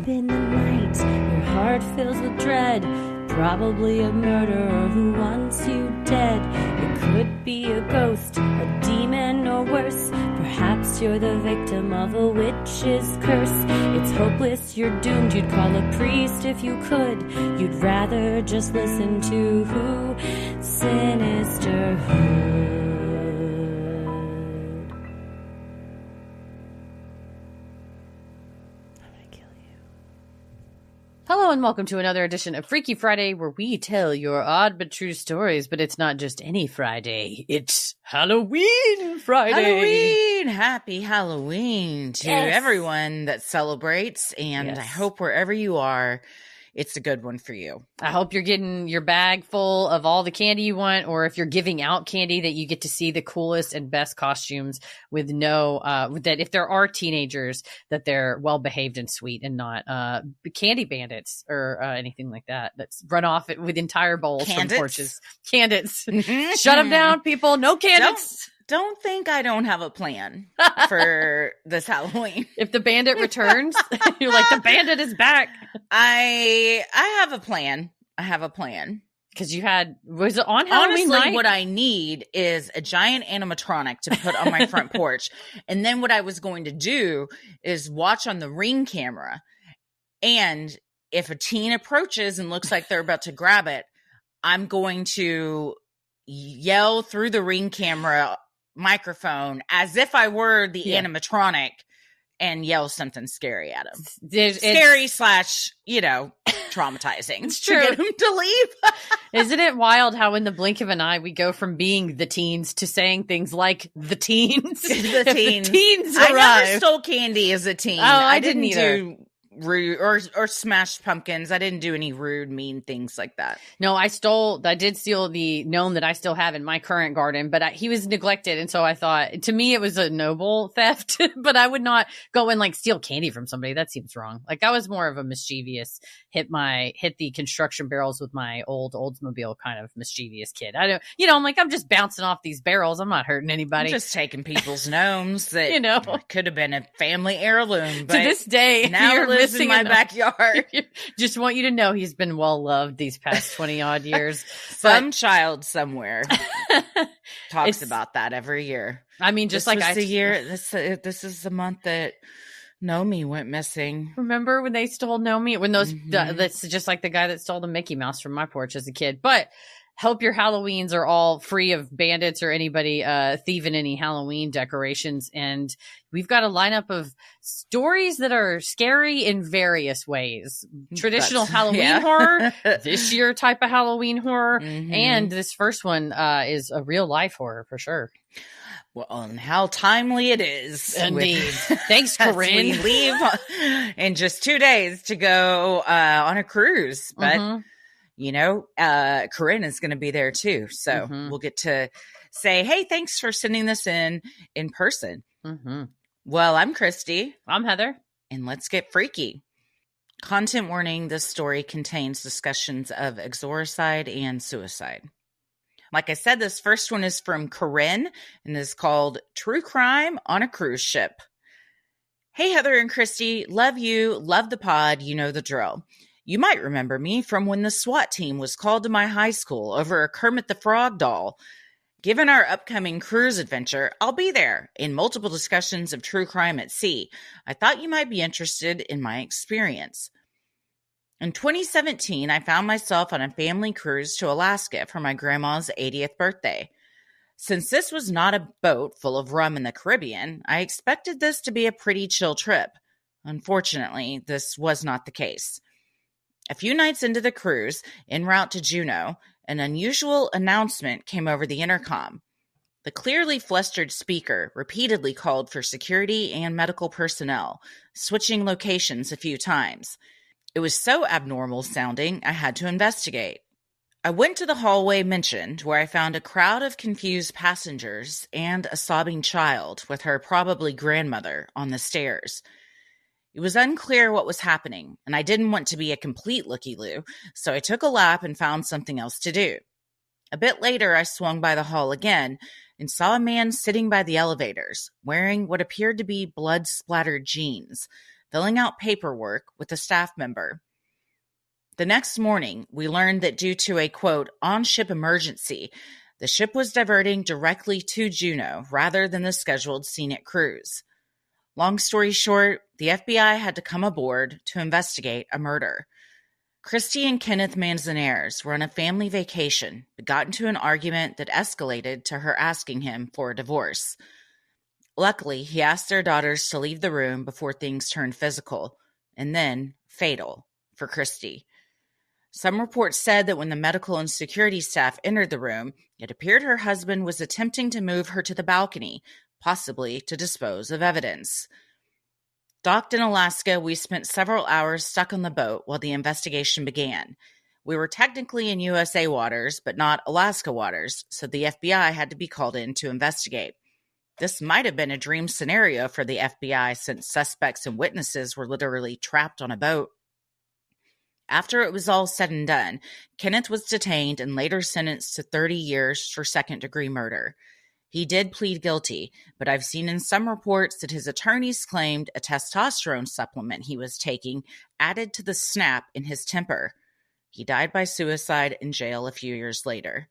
in the night, your heart fills with dread. Probably a murderer who wants you dead. It could be a ghost, a demon, or worse. Perhaps you're the victim of a witch's curse. It's hopeless, you're doomed. You'd call a priest if you could. You'd rather just listen to who? Sinisterhood. Hello and welcome to another edition of Freaky Friday, where we tell your odd but true stories. But it's not just any Friday, it's Halloween Friday. Halloween! Happy Halloween to everyone that celebrates, and I hope wherever you are, it's a good one for you. I hope you're getting your bag full of all the candy you want, or if you're giving out candy, that you get to see the coolest and best costumes with that if there are teenagers, that they're well behaved and sweet and not candy bandits or anything like that. That's run off with entire bowls from porches. Candidates. Shut them down, people. No candidates. Don't think I don't have a plan for this Halloween. If the bandit returns, you're like, the bandit is back. I have a plan. Because was it on Halloween night? Honestly, what I need is a giant animatronic to put on my front porch. And then what I was going to do is watch on the Ring camera. And if a teen approaches and looks like they're about to grab it, I'm going to yell through the Ring camera microphone as if I were the animatronic and yell something scary at him. Scary / traumatizing. It's true. To get him to leave. Isn't it wild how in the blink of an eye we go from being the teens to saying things like the teens? The teens. The teens I arrive. never stole candy as a teen. Oh, I didn't either. Do rude or smashed pumpkins. I didn't do any rude, mean things like that. No, I did steal the gnome that I still have in my current garden, but he was neglected. And so I thought, to me, it was a noble theft, but I would not go and steal candy from somebody. That seems wrong. I was more of a mischievous, hit the construction barrels with my old Oldsmobile kind of mischievous kid. I'm just bouncing off these barrels. I'm not hurting anybody. I'm just taking people's gnomes that, could have been a family heirloom. But to this day, now you're lives in my backyard. Just want you to know he's been well loved these past 20 odd years. Some child somewhere talks about that every year. I mean, just this is the month that Nomi went missing. Remember when they stole Nomi? When that's just like the guy that stole the Mickey Mouse from my porch as a kid. But hope your Halloweens are all free of bandits or anybody thieving any Halloween decorations. And we've got a lineup of stories that are scary in various ways. Traditional Halloween horror, this year type of Halloween horror, and this first one is a real life horror for sure. Well, and how timely it is. Indeed. Thanks, Corinne. We leave in just 2 days to go on a cruise. But, Corinne is going to be there too. So we'll get to say, hey, thanks for sending this in person. Well, I'm Christy. I'm Heather. And let's get freaky. Content warning, this story contains discussions of exorcide and suicide. Like I said, this first one is from Corinne and is called True Crime on a Cruise Ship. Hey, Heather and Christy. Love you. Love the pod. You know the drill. You might remember me from when the SWAT team was called to my high school over a Kermit the Frog doll. Given our upcoming cruise adventure, I'll be there in multiple discussions of true crime at sea. I thought you might be interested in my experience. In 2017, I found myself on a family cruise to Alaska for my grandma's 80th birthday. Since this was not a boat full of rum in the Caribbean, I expected this to be a pretty chill trip. Unfortunately, this was not the case. A few nights into the cruise, en route to Juneau, an unusual announcement came over the intercom. The clearly flustered speaker repeatedly called for security and medical personnel, switching locations a few times. It was so abnormal sounding, I had to investigate. I went to the hallway mentioned, where I found a crowd of confused passengers and a sobbing child with her probably grandmother on the stairs. It was unclear what was happening, and I didn't want to be a complete looky-loo, so I took a lap and found something else to do. A bit later, I swung by the hall again and saw a man sitting by the elevators, wearing what appeared to be blood-splattered jeans. filling out paperwork with a staff member. The next morning, we learned that due to a, quote, on-ship emergency, the ship was diverting directly to Juneau rather than the scheduled scenic cruise. Long story short, the FBI had to come aboard to investigate a murder. Christy and Kenneth Manzanares were on a family vacation but got into an argument that escalated to her asking him for a divorce. Luckily, he asked their daughters to leave the room before things turned physical, and then fatal for Christy. Some reports said that when the medical and security staff entered the room, it appeared her husband was attempting to move her to the balcony, possibly to dispose of evidence. Docked in Alaska, we spent several hours stuck on the boat while the investigation began. We were technically in USA waters, but not Alaska waters, so the FBI had to be called in to investigate. This might have been a dream scenario for the FBI since suspects and witnesses were literally trapped on a boat. After it was all said and done, Kenneth was detained and later sentenced to 30 years for second-degree murder. He did plead guilty, but I've seen in some reports that his attorneys claimed a testosterone supplement he was taking added to the snap in his temper. He died by suicide in jail a few years later.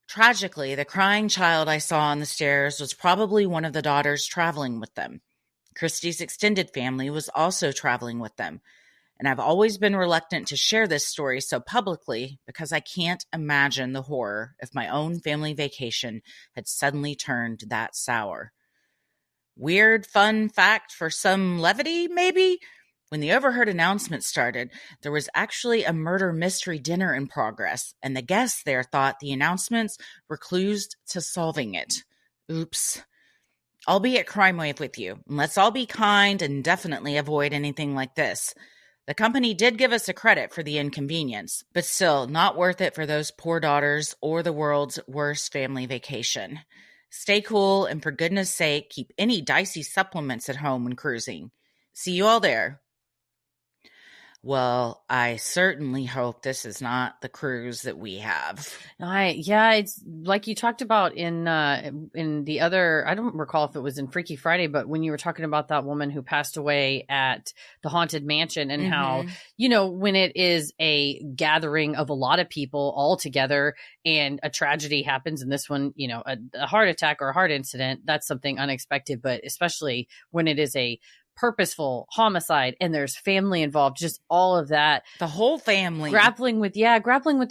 Tragically, the crying child I saw on the stairs was probably one of the daughters traveling with them. Christy's extended family was also traveling with them. And I've always been reluctant to share this story so publicly because I can't imagine the horror if my own family vacation had suddenly turned that sour. Weird fun fact for some levity, maybe? When the overheard announcement started, there was actually a murder mystery dinner in progress, and the guests there thought the announcements were clues to solving it. Oops. I'll be at Crime Wave with you, and let's all be kind and definitely avoid anything like this. The company did give us a credit for the inconvenience, but still not worth it for those poor daughters or the world's worst family vacation. Stay cool, and for goodness sake, keep any dicey supplements at home when cruising. See you all there. Well, I certainly hope this is not the cruise that we have. Yeah, it's like you talked about in the other, I don't recall if it was in Freaky Friday, but when you were talking about that woman who passed away at the Haunted Mansion and how, when it is a gathering of a lot of people all together and a tragedy happens, and this one, a heart attack or a heart incident, that's something unexpected, but especially when it is a purposeful homicide and there's family involved, just all of that, the whole family grappling with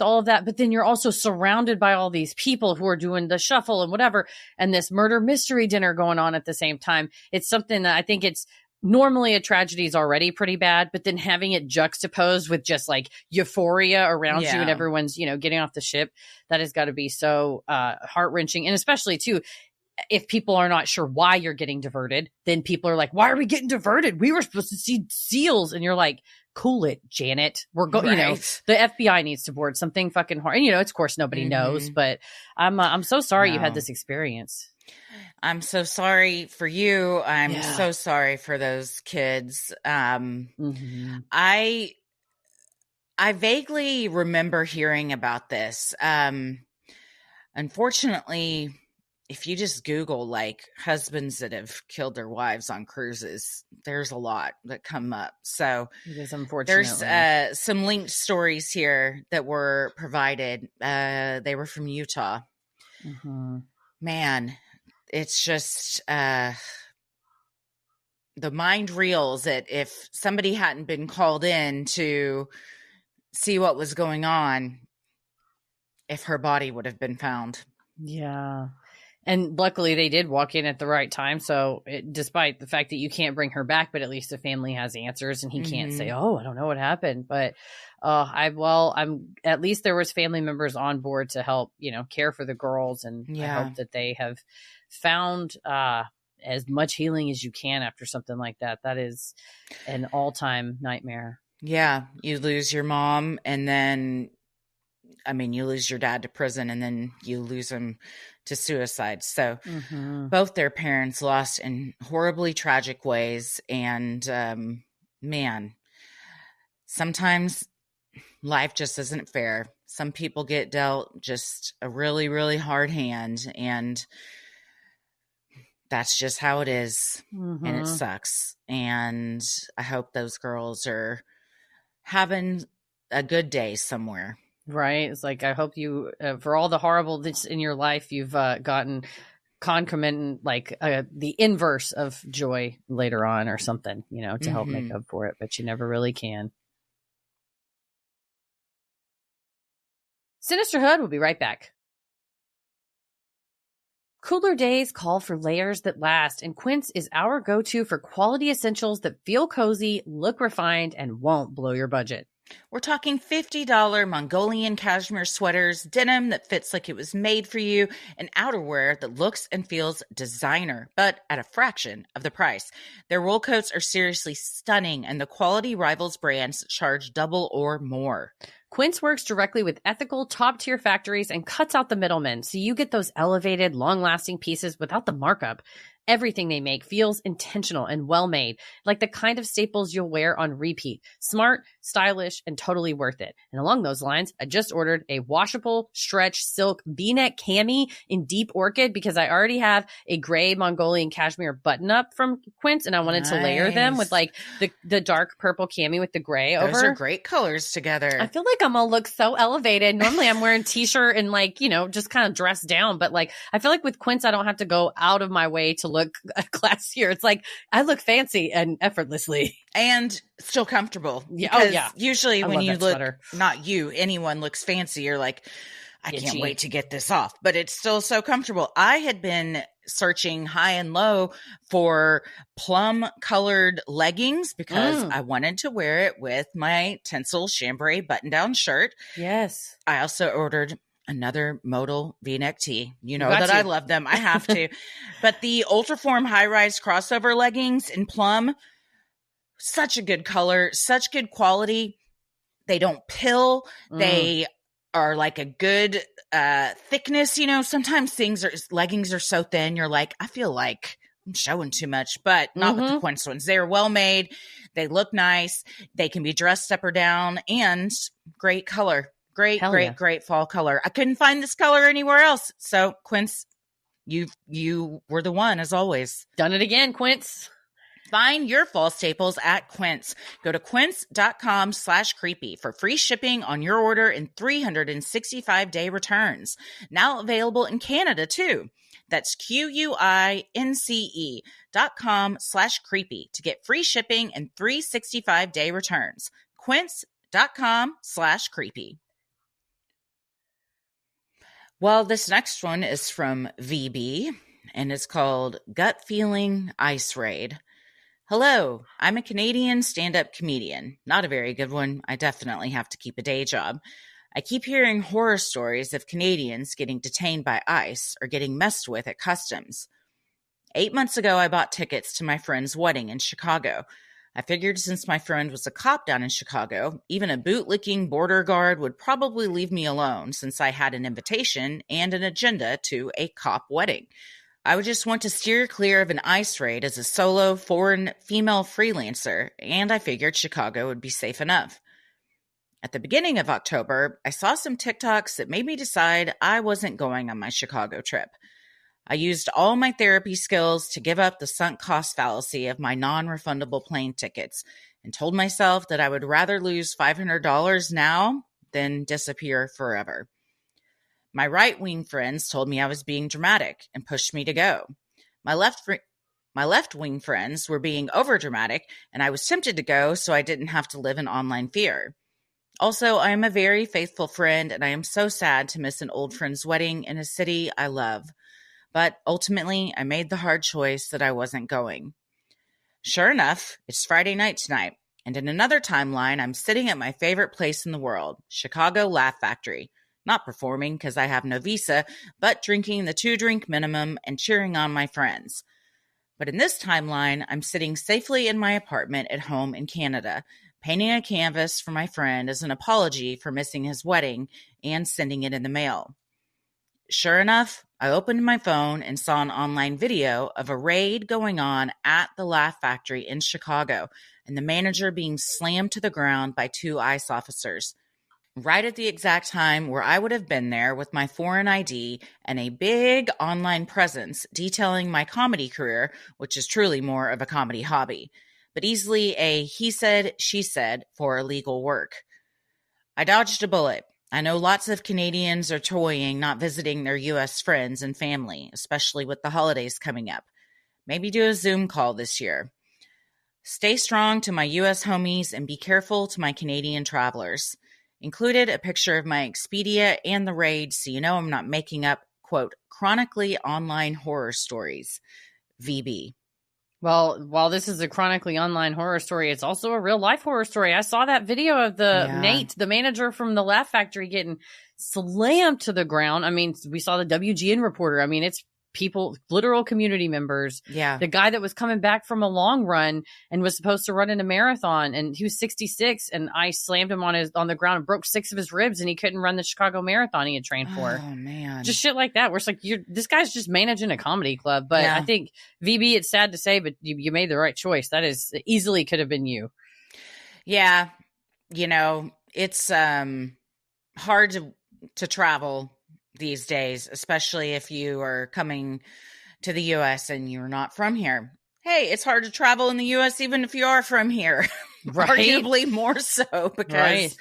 all of that, but then you're also surrounded by all these people who are doing the shuffle and whatever, and this murder mystery dinner going on at the same time. It's something that I think it's normally a tragedy is already pretty bad, but then having it juxtaposed with just like euphoria around you and everyone's getting off the ship, that has got to be so heart-wrenching. And especially too, if people are not sure why you're getting diverted, then people are like, why are we getting diverted? We were supposed to see seals. And you're like, cool it, Janet. We're going, the FBI needs to board something fucking hard. And, of course, nobody knows, but I'm so sorry you had this experience. I'm so sorry for you. I'm so sorry for those kids. I vaguely remember hearing about this. Unfortunately, if you just Google like husbands that have killed their wives on cruises, there's a lot that come up. So it is unfortunate. There's some linked stories here that were provided. They were from Utah. Man, it's just the mind reels that if somebody hadn't been called in to see what was going on, if her body would have been found. Yeah. And luckily they did walk in at the right time. So despite the fact that you can't bring her back, but at least the family has answers and he can't say, oh, I don't know what happened. But I'm at least there was family members on board to help, care for the girls. And I hope that they have found as much healing as you can after something like that. That is an all-time nightmare. Yeah. You lose your mom and then you lose your dad to prison and then you lose him to suicide. So both their parents lost in horribly tragic ways. And man, sometimes life just isn't fair. Some people get dealt just a really, really hard hand. And that's just how it is. Mm-hmm. And it sucks. And I hope those girls are having a good day somewhere. Right. It's like, I hope you, for all the horrible that's in your life, you've gotten concomitant, like the inverse of joy later on or something, you know, to help make up for it, but you never really can. Sinisterhood will be right back. Cooler days call for layers that last, and Quince is our go-to for quality essentials that feel cozy, look refined, and won't blow your budget. We're talking $50 Mongolian cashmere sweaters, denim that fits like it was made for you, and outerwear that looks and feels designer, but at a fraction of the price. Their wool coats are seriously stunning, and the quality rivals brands that charge double or more. Quince works directly with ethical, top-tier factories and cuts out the middlemen, so you get those elevated, long-lasting pieces without the markup. Everything they make feels intentional and well-made, like the kind of staples you'll wear on repeat. Smart, stylish, and totally worth it. And along those lines, I just ordered a washable stretch silk V-neck cami in deep orchid because I already have a gray Mongolian cashmere button-up from Quince, and I wanted to layer them with like the dark purple cami with the gray over. Those are great colors together. I feel like I'm gonna look so elevated. Normally I'm wearing t-shirt and like, you know, just kind of dressed down. But like, I feel like with Quince, I don't have to go out of my way to look classier. It's like I look fancy and effortlessly. And still comfortable. Yeah. Oh, yeah. Usually when you look, sweater. Not you, anyone looks fancy, you're like, I can't wait to get this off. But it's still so comfortable. I had been searching high and low for plum colored leggings because I wanted to wear it with my Tencel chambray button down shirt. Yes. I also ordered another modal V-neck tee. You know that I love them. I have to. But the Ultraform high-rise crossover leggings in plum, such a good color, such good quality. They don't pill. They are like a good thickness. You know, sometimes leggings are so thin, you're like, I feel like I'm showing too much, but not with the Quince ones. They're well made. They look nice. They can be dressed up or down, and great color. Great fall color. I couldn't find this color anywhere else. So Quince, you were the one as always. Done it again, Quince. Find your fall staples at Quince. Go to quince.com/creepy for free shipping on your order and 365-day returns. Now available in Canada too. That's QUINCE.com/creepy to get free shipping and 365-day returns. Quince.com/creepy. Well, this next one is from VB, and it's called Gut Feeling Ice Raid. Hello, I'm a Canadian stand-up comedian. Not a very good one. I definitely have to keep a day job. I keep hearing horror stories of Canadians getting detained by ICE or getting messed with at customs. 8 months ago, I bought tickets to my friend's wedding in Chicago. I figured since my friend was a cop down in Chicago, even a bootlicking border guard would probably leave me alone since I had an invitation and an agenda to a cop wedding. I would just want to steer clear of an ICE raid as a solo foreign female freelancer, and I figured Chicago would be safe enough. At the beginning of October, I saw some TikToks that made me decide I wasn't going on my Chicago trip. I used all my therapy skills to give up the sunk cost fallacy of my non-refundable plane tickets and told myself that I would rather lose $500 now than disappear forever. My right-wing friends told me I was being dramatic and pushed me to go. My left-wing friends were being overdramatic, and I was tempted to go so I didn't have to live in online fear. Also, I am a very faithful friend, and I am so sad to miss an old friend's wedding in a city I love. But ultimately, I made the hard choice that I wasn't going. Sure enough, it's Friday night tonight, and in another timeline, I'm sitting at my favorite place in the world, Chicago Laugh Factory. Not performing because I have no visa, but drinking the 2-drink minimum and cheering on my friends. But in this timeline, I'm sitting safely in my apartment at home in Canada, painting a canvas for my friend as an apology for missing his wedding and sending it in the mail. Sure enough, I opened my phone and saw an online video of a raid going on at the Laugh Factory in Chicago and the manager being slammed to the ground by 2 ICE officers. right at the exact time where I would have been there with my foreign ID and a big online presence detailing my comedy career, which is truly more of a comedy hobby, but easily a he said, she said for illegal work. I dodged a bullet. I know lots of Canadians are toying not visiting their U.S. friends and family, especially with the holidays coming up. Maybe do a Zoom call this year. Stay strong to my U.S. homies and be careful to my Canadian travelers. Included a picture of my Expedia and the raid so you know I'm not making up, quote, chronically online horror stories. VB. Well, while this is a chronically online horror story, it's also a real life horror story. I saw that video of Nate, the manager from the Laugh Factory, getting slammed to the ground. I mean, we saw the WGN reporter. I mean, it's people, literal community members. Yeah. The guy that was coming back from a long run and was supposed to run in a marathon, and he was 66, and I slammed him on the ground and broke 6 of his ribs, and he couldn't run the Chicago Marathon he had trained for. Oh man. Just shit like that, where it's like, this guy's just managing a comedy club. But I think, VB, it's sad to say, but you made the right choice. That is easily could have been you. Yeah. You know, it's hard to travel these days, especially if you are coming to the U.S. and you're not from here. Hey, it's hard to travel in the U.S. even if you are from here. Right? Arguably more so because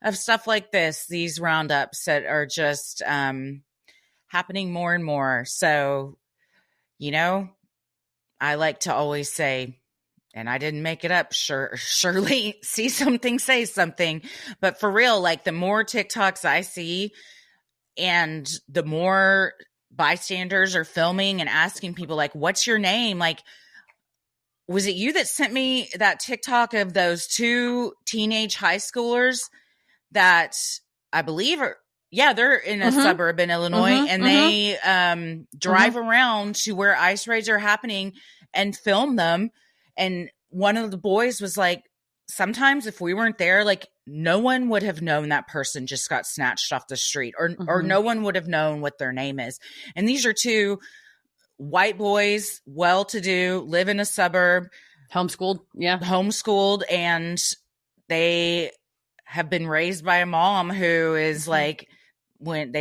of stuff like this, these roundups that are just happening more and more. So, you know, I like to always say, and I didn't make it up, surely see something, say something. But for real, like the more TikToks I see, and the more bystanders are filming and asking people, like, what's your name? Like, was it you that sent me that TikTok of those 2 teenage high schoolers that I believe are, they're in a suburb in Illinois, and they drive around to where ice raids are happening and film them. And one of the boys was like, sometimes if we weren't there, like, no one would have known that person just got snatched off the street, or no one would have known what their name is. And these are 2 white boys, well-to-do, live in a suburb. Homeschooled. And they have been raised by a mom who is like, when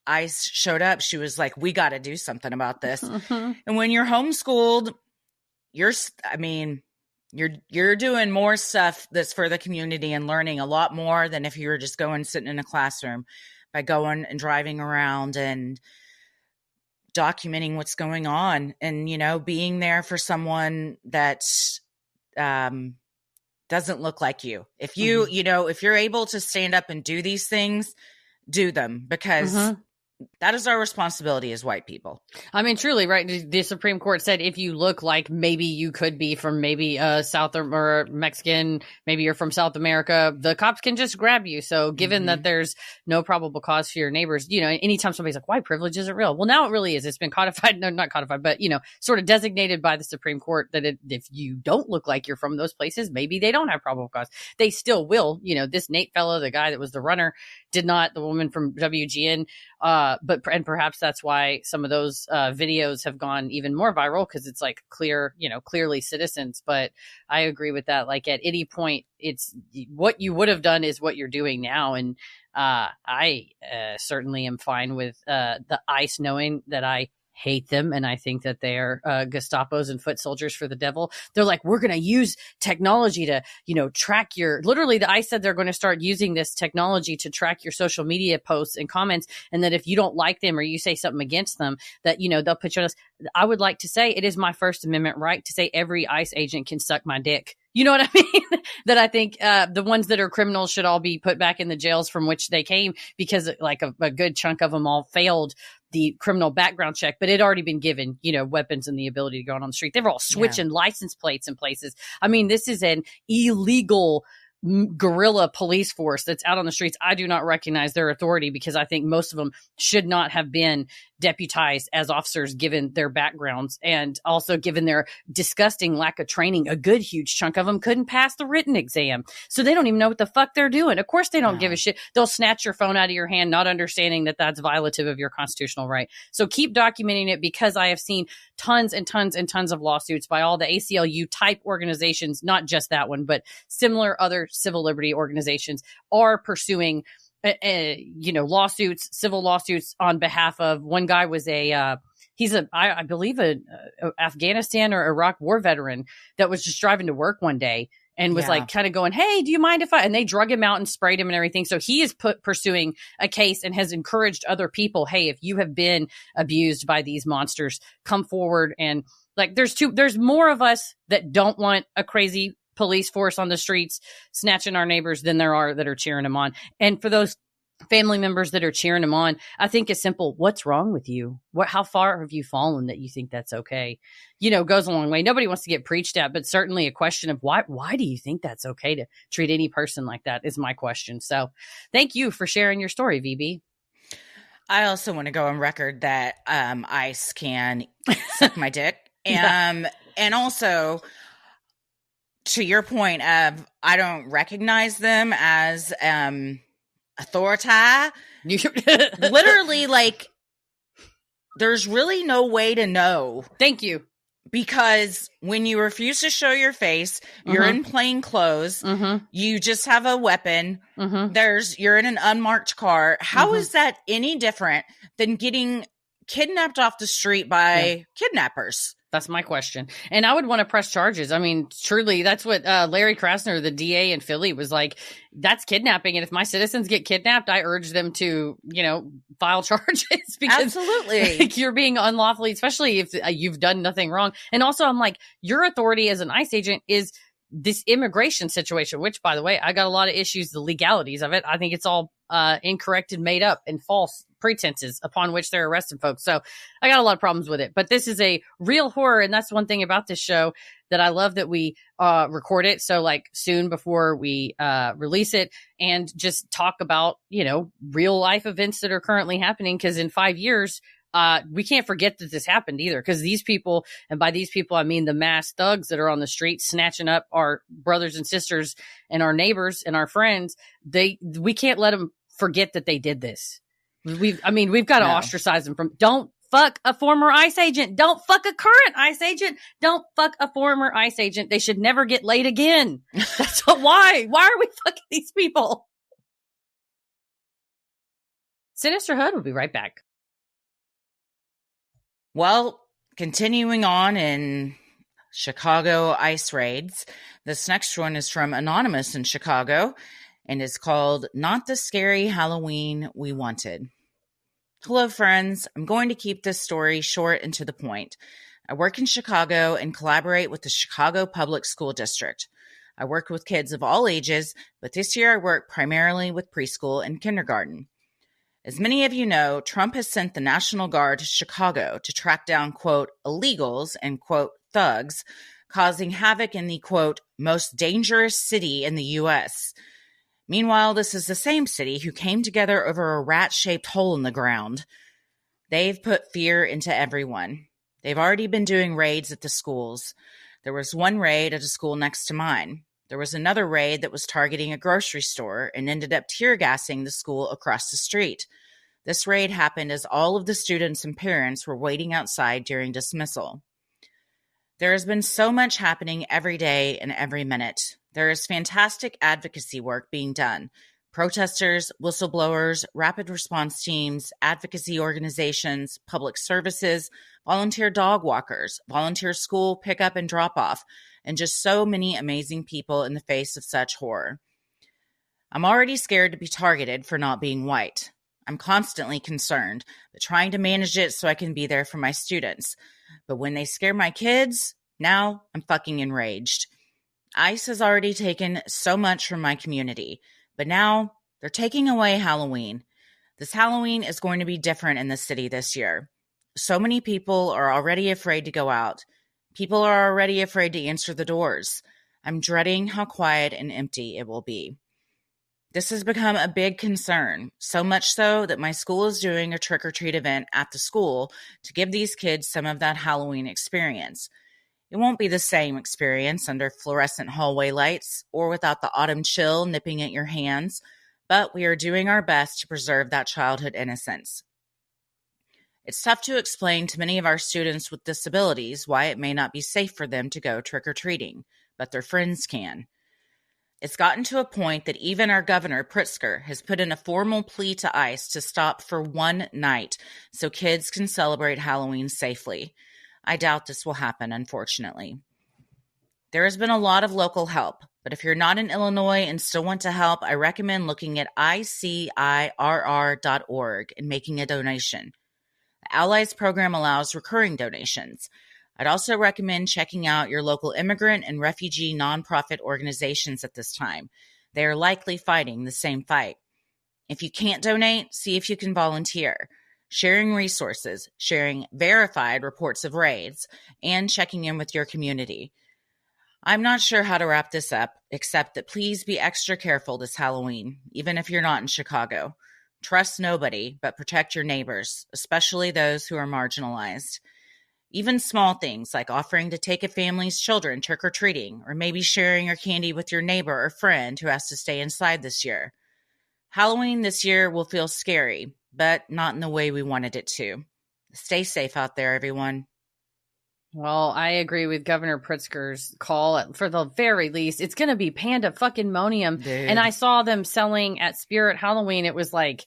ICE showed up, she was like, we got to do something about this. And when you're homeschooled, you're doing more stuff that's for the community and learning a lot more than if you were just going sitting in a classroom, by going and driving around and documenting what's going on, and, you know, being there for someone that doesn't look like you. If you, you know, if you're able to stand up and do these things, do them, because that is our responsibility as white people. I mean, truly, right? The Supreme Court said if you look like maybe you could be from maybe South or Mexican, maybe you're from South America, the cops can just grab you. So given that there's no probable cause for your neighbors, you know, anytime somebody's like, white privilege isn't real. Well, now it really is. It's been codified. No, not codified, but, you know, sort of designated by the Supreme Court that if you don't look like you're from those places, maybe they don't have probable cause. They still will. You know, this Nate fellow, the guy that was the runner, did not. The woman from WGN, and perhaps that's why some of those videos have gone even more viral, because it's like clearly citizens. But I agree with that. Like, at any point, it's what you would have done is what you're doing now. And I certainly am fine with the ICE knowing that I hate them, and I think that they are Gestapos and foot soldiers for the devil. They're like, we're going to use technology to, you know, track literally the ICE said they're going to start using this technology to track your social media posts and comments, and that if you don't like them or you say something against them, that, you know, they'll put you on this. I would like to say it is my First Amendment right to say every ICE agent can suck my dick. You know what I mean? That I think the ones that are criminals should all be put back in the jails from which they came, because like a good chunk of them all failed the criminal background check, but it had already been given, you know, weapons and the ability to go out on the street. They were all switching license plates in places. I mean, this is an illegal guerrilla police force that's out on the streets. I do not recognize their authority, because I think most of them should not have been deputized as officers given their backgrounds and also given their disgusting lack of training. A good huge chunk of them couldn't pass the written exam. So they don't even know what the fuck they're doing. Of course they don't give a shit. They'll snatch your phone out of your hand, not understanding that that's violative of your constitutional right. So keep documenting it, because I have seen tons and tons and tons of lawsuits by all the ACLU type organizations, not just that one, but similar other civil liberty organizations are pursuing, lawsuits, civil lawsuits on behalf of. One guy was I believe a Afghanistan or Iraq war veteran that was just driving to work one day and was like kind of going, hey, do you mind if and they drug him out and sprayed him and everything. So he is pursuing a case and has encouraged other people, hey, if you have been abused by these monsters, come forward. And like, there's more of us that don't want a crazy police force on the streets snatching our neighbors than there are that are cheering them on. And for those family members that are cheering them on, I think it's simple. What's wrong with you? How far have you fallen that you think that's okay? Goes a long way. Nobody wants to get preached at, but certainly a question of why do you think that's okay to treat any person like that is my question. So thank you for sharing your story, VB. I also want to go on record that ICE can suck my dick. And also, to your point of, I don't recognize them as authority. Literally, like, there's really no way to know. Thank you. Because when you refuse to show your face, you're in plain clothes, you just have a weapon, you're in an unmarked car. How is that any different than getting kidnapped off the street by kidnappers? That's my question. And I would want to press charges. I mean, truly, that's what Larry Krasner, the DA in Philly, was like, that's kidnapping. And if my citizens get kidnapped, I urge them to, file charges. Because absolutely, like, you're being unlawfully, especially if you've done nothing wrong. And also, I'm like, your authority as an ICE agent is this immigration situation, which, by the way, I got a lot of issues, the legalities of it. I think it's all incorrect and made up and false pretenses upon which they're arresting folks. So I got a lot of problems with it, but this is a real horror. And that's one thing about this show that I love, that we record it. So like soon before we release it, and just talk about, real life events that are currently happening. Cause in 5 years, we can't forget that this happened either. Cause these people, and by these people, I mean the mass thugs that are on the street snatching up our brothers and sisters and our neighbors and our friends. We can't let them forget that they did this. We've got to ostracize them from. Don't fuck a former ICE agent. Don't fuck a current ICE agent. Don't fuck a former ICE agent. They should never get laid again. That's why. Why are we fucking these people? Sinisterhood will be right back. Well, continuing on in Chicago ICE raids, this next one is from Anonymous in Chicago and is called Not the Scary Halloween We Wanted. Hello, friends. I'm going to keep this story short and to the point. I work in Chicago and collaborate with the Chicago Public School District. I work with kids of all ages, but this year I work primarily with preschool and kindergarten. As many of you know, Trump has sent the National Guard to Chicago to track down, quote, illegals and, quote, thugs, causing havoc in the, quote, most dangerous city in the U.S. Meanwhile, this is the same city who came together over a rat-shaped hole in the ground. They've put fear into everyone. They've already been doing raids at the schools. There was one raid at a school next to mine. There was another raid that was targeting a grocery store and ended up tear gassing the school across the street. This raid happened as all of the students and parents were waiting outside during dismissal. There has been so much happening every day and every minute. There is fantastic advocacy work being done. Protesters, whistleblowers, rapid response teams, advocacy organizations, public services, volunteer dog walkers, volunteer school pickup and drop off, and just so many amazing people in the face of such horror. I'm already scared to be targeted for not being white. I'm constantly concerned, but trying to manage it so I can be there for my students. But when they scare my kids, now I'm fucking enraged. ICE has already taken so much from my community, but now they're taking away Halloween. This Halloween is going to be different in the city this year. So many people are already afraid to go out. People are already afraid to answer the doors. I'm dreading how quiet and empty it will be. This has become a big concern, so much so that my school is doing a trick-or-treat event at the school to give these kids some of that Halloween experience. It won't be the same experience under fluorescent hallway lights or without the autumn chill nipping at your hands, but we are doing our best to preserve that childhood innocence. It's tough to explain to many of our students with disabilities why it may not be safe for them to go trick-or-treating, but their friends can. It's gotten to a point that even our governor, Pritzker, has put in a formal plea to ICE to stop for one night so kids can celebrate Halloween safely. I doubt this will happen, unfortunately. There has been a lot of local help, but if you're not in Illinois and still want to help, I recommend looking at ICIRR.org and making a donation. The Allies program allows recurring donations. I'd also recommend checking out your local immigrant and refugee nonprofit organizations at this time. They are likely fighting the same fight. If you can't donate, see if you can volunteer. Sharing resources, sharing verified reports of raids, and checking in with your community. I'm not sure how to wrap this up, except that please be extra careful this Halloween, even if you're not in Chicago. Trust nobody, but protect your neighbors, especially those who are marginalized. Even small things like offering to take a family's children trick-or-treating, or maybe sharing your candy with your neighbor or friend who has to stay inside this year. Halloween this year will feel scary, but not in the way we wanted it to. Stay safe out there, everyone. Well, I agree with Governor Pritzker's call. For the very least, it's going to be pandemonium. Dude. And I saw them selling at Spirit Halloween. It was like,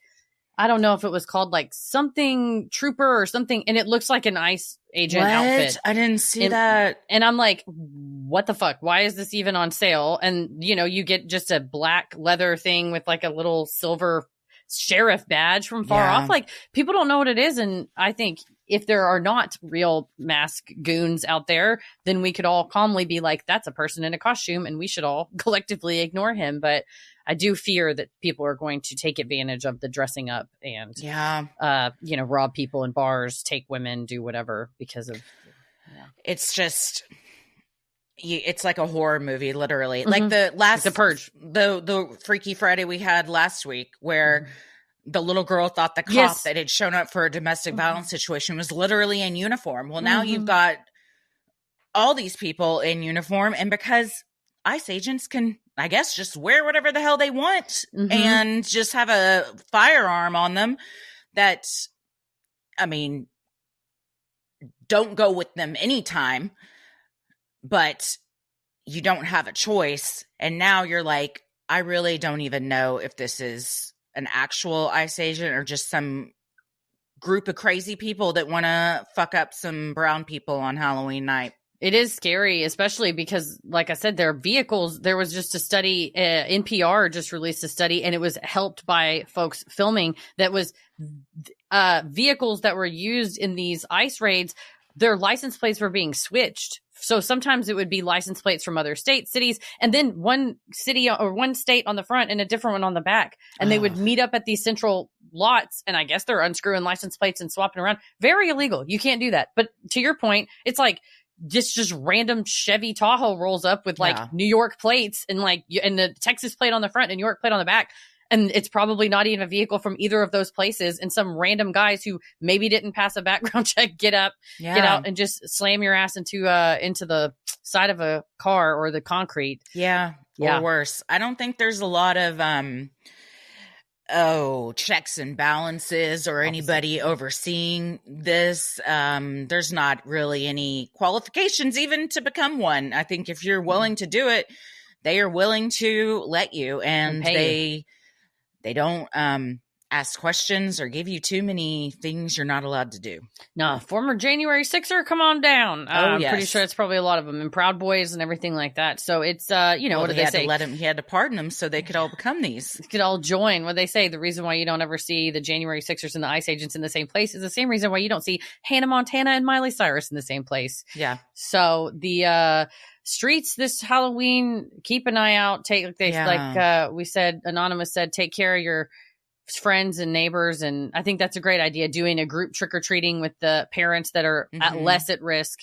I don't know if it was called like something trooper or something. And it looks like an ICE agent outfit. I didn't see that. And I'm like, what the fuck? Why is this even on sale? And, you know, you get just a black leather thing with like a little silver sheriff badge from far off. Like, people don't know what it is. And I think if there are not real mask goons out there, then we could all calmly be like, that's a person in a costume and we should all collectively ignore him. But I do fear that people are going to take advantage of the dressing up and, you know, rob people in bars, take women, do whatever because of. It's just, it's like a horror movie, literally. Mm-hmm. Like the Purge, the Freaky Friday we had last week, where the little girl thought the cop that had shown up for a domestic violence situation was literally in uniform. Well, now you've got all these people in uniform, and because ICE agents can, I guess, just wear whatever the hell they want and just have a firearm on them that, I mean, don't go with them anytime, but you don't have a choice. And now you're like, I really don't even know if this is an actual ICE agent or just some group of crazy people that want to fuck up some brown people on Halloween night. It is scary, especially because, like I said, their vehicles, there was just a study, NPR just released a study, and it was helped by folks filming that was vehicles that were used in these ICE raids, their license plates were being switched. So sometimes it would be license plates from other states, cities, and then one city or one state on the front and a different one on the back. And they would meet up at these central lots, and I guess they're unscrewing license plates and swapping around. Very illegal. You can't do that. But to your point, it's like, just random Chevy Tahoe rolls up with like New York plates and like and the Texas plate on the front and New York plate on the back, and it's probably not even a vehicle from either of those places, and some random guys who maybe didn't pass a background check get out and just slam your ass into the side of a car or the concrete. Or worse. I don't think there's a lot of checks and balances or anybody overseeing this. There's not really any qualifications even to become one. I think if you're willing to do it, they are willing to let you, and they don't ask questions or give you too many things you're not allowed to do. No, former January 6er, come on down. I'm pretty sure it's probably a lot of them, and Proud Boys and everything like that. So it's, what do they say? He had to pardon them so they could all become these. They could all join. What they say, the reason why you don't ever see the January 6ers and the ICE agents in the same place is the same reason why you don't see Hannah Montana and Miley Cyrus in the same place. Yeah. So the streets this Halloween, keep an eye out. We said, Anonymous said, take care of your friends and neighbors, and I think that's a great idea, doing a group trick-or-treating with the parents that are less at risk.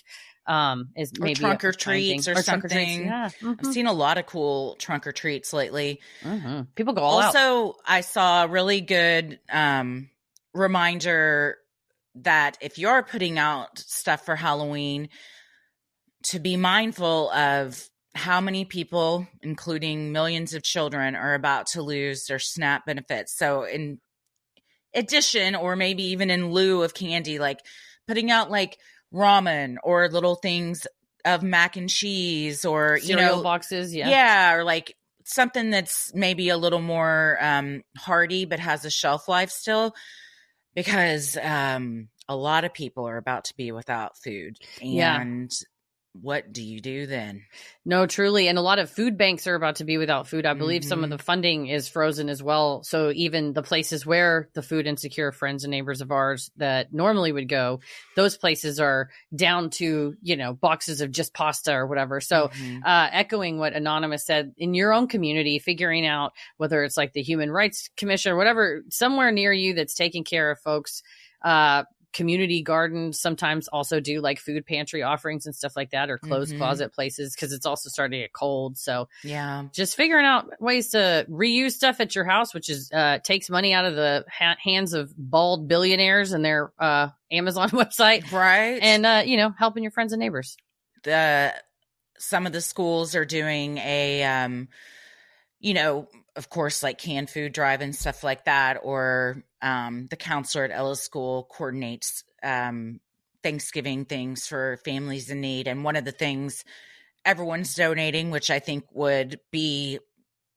is or maybe trunk or treats or something. Yeah. I've seen a lot of cool trunk or treats lately. People go all out. Also, I saw a really good reminder that if you're putting out stuff for Halloween, to be mindful of how many people, including millions of children, are about to lose their SNAP benefits. So in addition, or maybe even in lieu of candy, like putting out like ramen or little things of mac and cheese or cereal boxes. Yeah. Or like something that's maybe a little more hardy, but has a shelf life still, because a lot of people are about to be without food. And what do you do then? No, truly. And a lot of food banks are about to be without food. I believe some of the funding is frozen as well. So even the places where the food insecure friends and neighbors of ours that normally would go, those places are down to, boxes of just pasta or whatever. So echoing what Anonymous said, in your own community, figuring out whether it's like the Human Rights Commission or whatever, somewhere near you that's taking care of folks, community gardens sometimes also do like food pantry offerings and stuff like that, or closed closet places, because it's also starting to get cold. So just figuring out ways to reuse stuff at your house, which is takes money out of the hands of bald billionaires and their Amazon website, right? And helping your friends and neighbors. Some of the schools are doing a of course, like canned food drive and stuff like that, or the counselor at Ella's school coordinates Thanksgiving things for families in need. And one of the things everyone's donating, which I think would be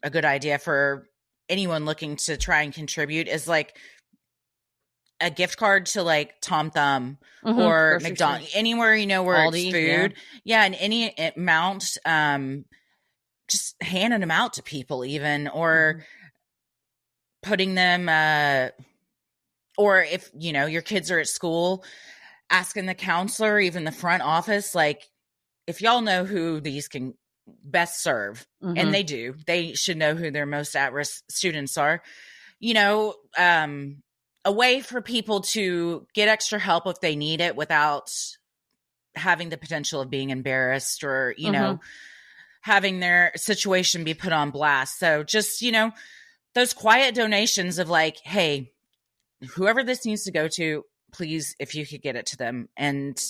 a good idea for anyone looking to try and contribute, is like a gift card to like Tom Thumb or McDonald's, anywhere where Aldi, it's food. Yeah, and any amount. Just handing them out to people even, or putting them, or if, your kids are at school, asking the counselor, even the front office, like, if y'all know who these can best serve, and they do, they should know who their most at-risk students are, a way for people to get extra help if they need it without having the potential of being embarrassed or, having their situation be put on blast. So just, those quiet donations of like, hey, whoever this needs to go to, please, if you could get it to them. And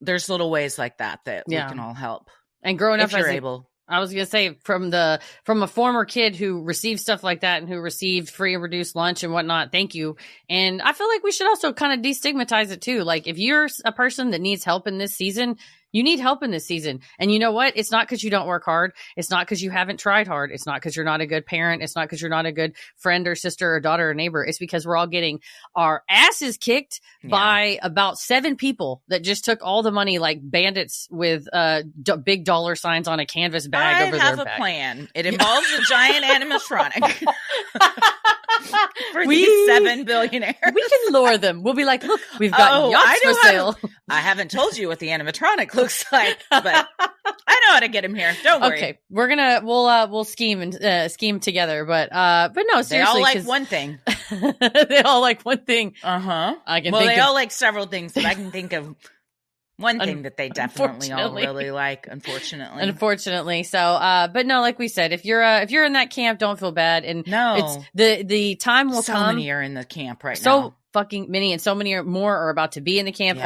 there's little ways like that we can all help. And growing up, if you're able. I was going to say, from a former kid who received stuff like that and who received free and reduced lunch and whatnot, thank you. And I feel like we should also kind of destigmatize it too. Like, if you're a person that needs help in this season, you need help in this season. And you know what? It's not because you don't work hard. It's not because you haven't tried hard. It's not because you're not a good parent. It's not because you're not a good friend or sister or daughter or neighbor. It's because we're all getting our asses kicked by about 7 people that just took all the money like bandits with big dollar signs on a canvas bag over their back. I have a plan. It involves a giant animatronic. For these 7 billionaires. We can lure them. We'll be like, look, we've got yachts for sale. I haven't told you what the animatronic looks like, but I know how to get him here. Don't worry. Okay, we'll scheme and scheme together. But no, seriously, they all like one thing. They all like one thing. They all like several things, but I can think of one thing that they definitely all really like, unfortunately. So, but no, like we said, if you're in that camp, don't feel bad. And it's the time will come. So many are in the camp right now. Fucking many, and so many more are about to be in the camp.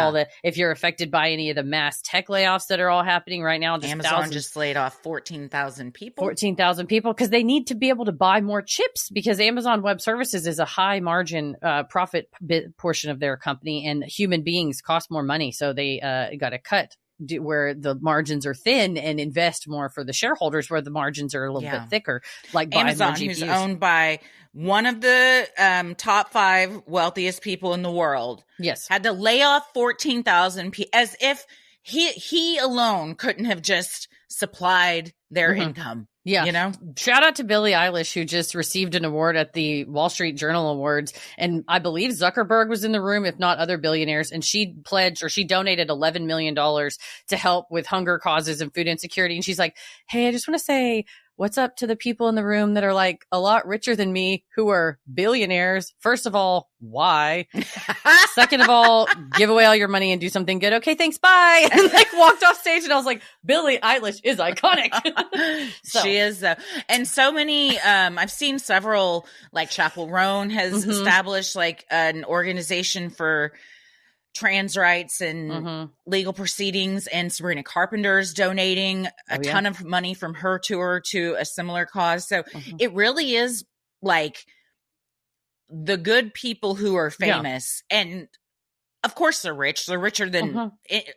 If you're affected by any of the mass tech layoffs that are all happening right now, Amazon just laid off 14,000 people. 14,000 people, because they need to be able to buy more chips, because Amazon Web Services is a high margin profit portion of their company, and human beings cost more money, so they got to cut where the margins are thin and invest more for the shareholders where the margins are a little bit thicker, like Amazon, who's owned by one of the top 5 wealthiest people in the world. Yes. Had to lay off 14,000 people, as if he alone couldn't have just supplied their income. Yeah. Shout out to Billie Eilish, who just received an award at the Wall Street Journal Awards. And I believe Zuckerberg was in the room, if not other billionaires. And she donated $11 million to help with hunger causes and food insecurity. And she's like, hey, I just want to say, what's up to the people in the room that are like a lot richer than me who are billionaires? First of all, why? Second of all, give away all your money and do something good. Okay, thanks, bye. And like walked off stage and I was like, Billie Eilish is iconic. She is. And so many, I've seen several, like Chapel Roan has established like an organization for trans rights and legal proceedings, and Sabrina Carpenter's donating a ton of money from her tour to a similar cause. So it really is like the good people who are famous, and of course they're rich. They're richer than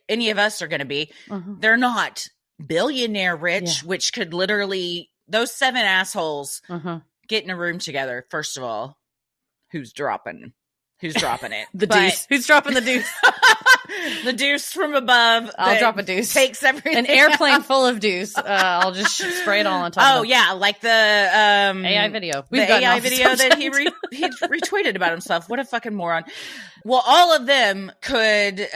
any of us are going to be. They're not billionaire rich, which could literally, those 7 assholes get in a room together. First of all, who's dropping it? Deuce. Who's dropping the deuce? The deuce from above. I'll drop a deuce. Takes everything. An airplane full of deuce. I'll just spray it all on top of it. Oh, yeah. Like the AI video. The AI video that he retweeted about himself. What a fucking moron. Well, all of them could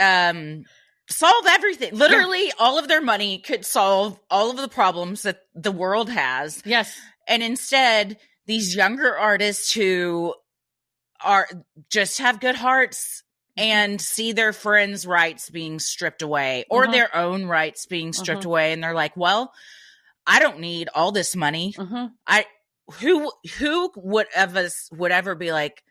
solve everything. Literally, all of their money could solve all of the problems that the world has. Yes. And instead, these younger artists who are just have good hearts and see their friends' rights being stripped away, or their own rights being stripped away, and they're like, well, I don't need all this money. Who would of us would ever be like,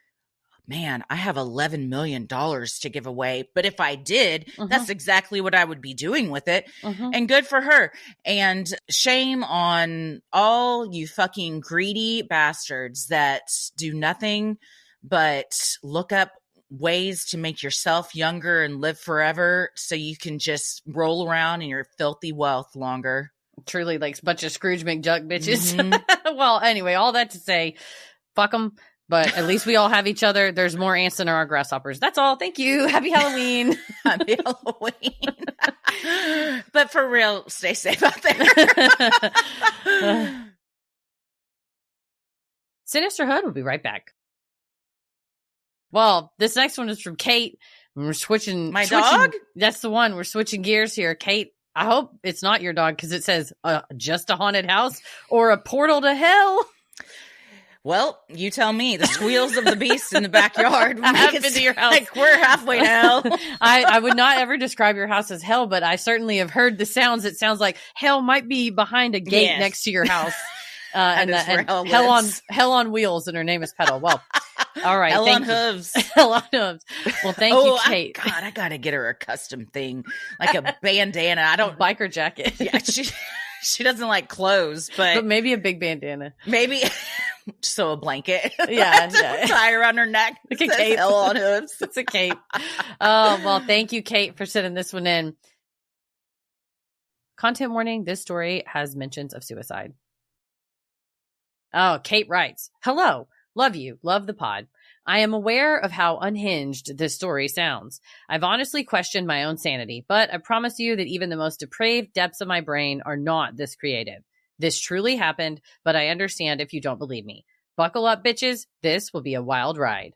man, I have $11 million to give away, but if I did, that's exactly what I would be doing with it. And good for her. And shame on all you fucking greedy bastards that do nothing but look up ways to make yourself younger and live forever so you can just roll around in your filthy wealth longer. Truly like a bunch of Scrooge McDuck bitches. Well, anyway, all that to say, fuck them. But at least we all have each other. There's more ants than there are grasshoppers. That's all. Thank you. Happy Halloween. Happy Halloween. But for real, stay safe out there. Sinisterhood will be right back. Well, this next one is from Kate. We're switching. Dog? That's the one. We're switching gears here. Kate, I hope it's not your dog because it says just a haunted house or a portal to hell. Well, you tell me. The squeals of the beast in the backyard make it to your house. Like we're halfway to hell. I would not ever describe your house as hell, but I certainly have heard the sounds. It sounds like hell might be behind a gate next to your house. And hell on wheels, and her name is Petal. Well, all right. Hell on hooves. Hell on hooves. Well, thank you, Kate. I gotta get her a custom thing, like a bandana. I don't biker jacket. Yeah, she doesn't like clothes, but maybe a big bandana. Maybe so a blanket. Yeah, tie around her neck. Like a cape. Hell on hooves. It's a cape. Oh well, thank you, Kate, for sending this one in. Content warning: this story has mentions of suicide. Oh, Kate writes, hello, love you, love the pod. I am aware of how unhinged this story sounds. I've honestly questioned my own sanity, but I promise you that even the most depraved depths of my brain are not this creative. This truly happened, but I understand if you don't believe me. Buckle up, bitches. This will be a wild ride.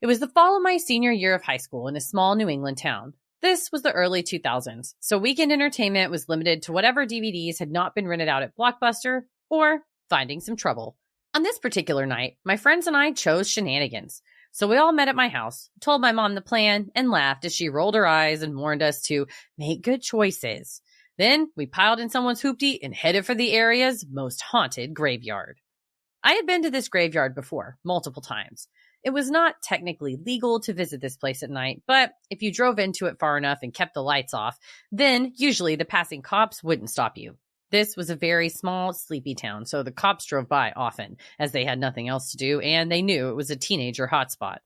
It was the fall of my senior year of high school in a small New England town. This was the early 2000s, so weekend entertainment was limited to whatever DVDs had not been rented out at Blockbuster or finding some trouble. On this particular night, my friends and I chose shenanigans. So we all met at my house, told my mom the plan, and laughed as she rolled her eyes and warned us to make good choices. Then we piled in someone's hoopty and headed for the area's most haunted graveyard. I had been to this graveyard before, multiple times. It was not technically legal to visit this place at night, but if you drove into it far enough and kept the lights off, then usually the passing cops wouldn't stop you. This was a very small, sleepy town, so the cops drove by often, as they had nothing else to do, and they knew it was a teenager hotspot.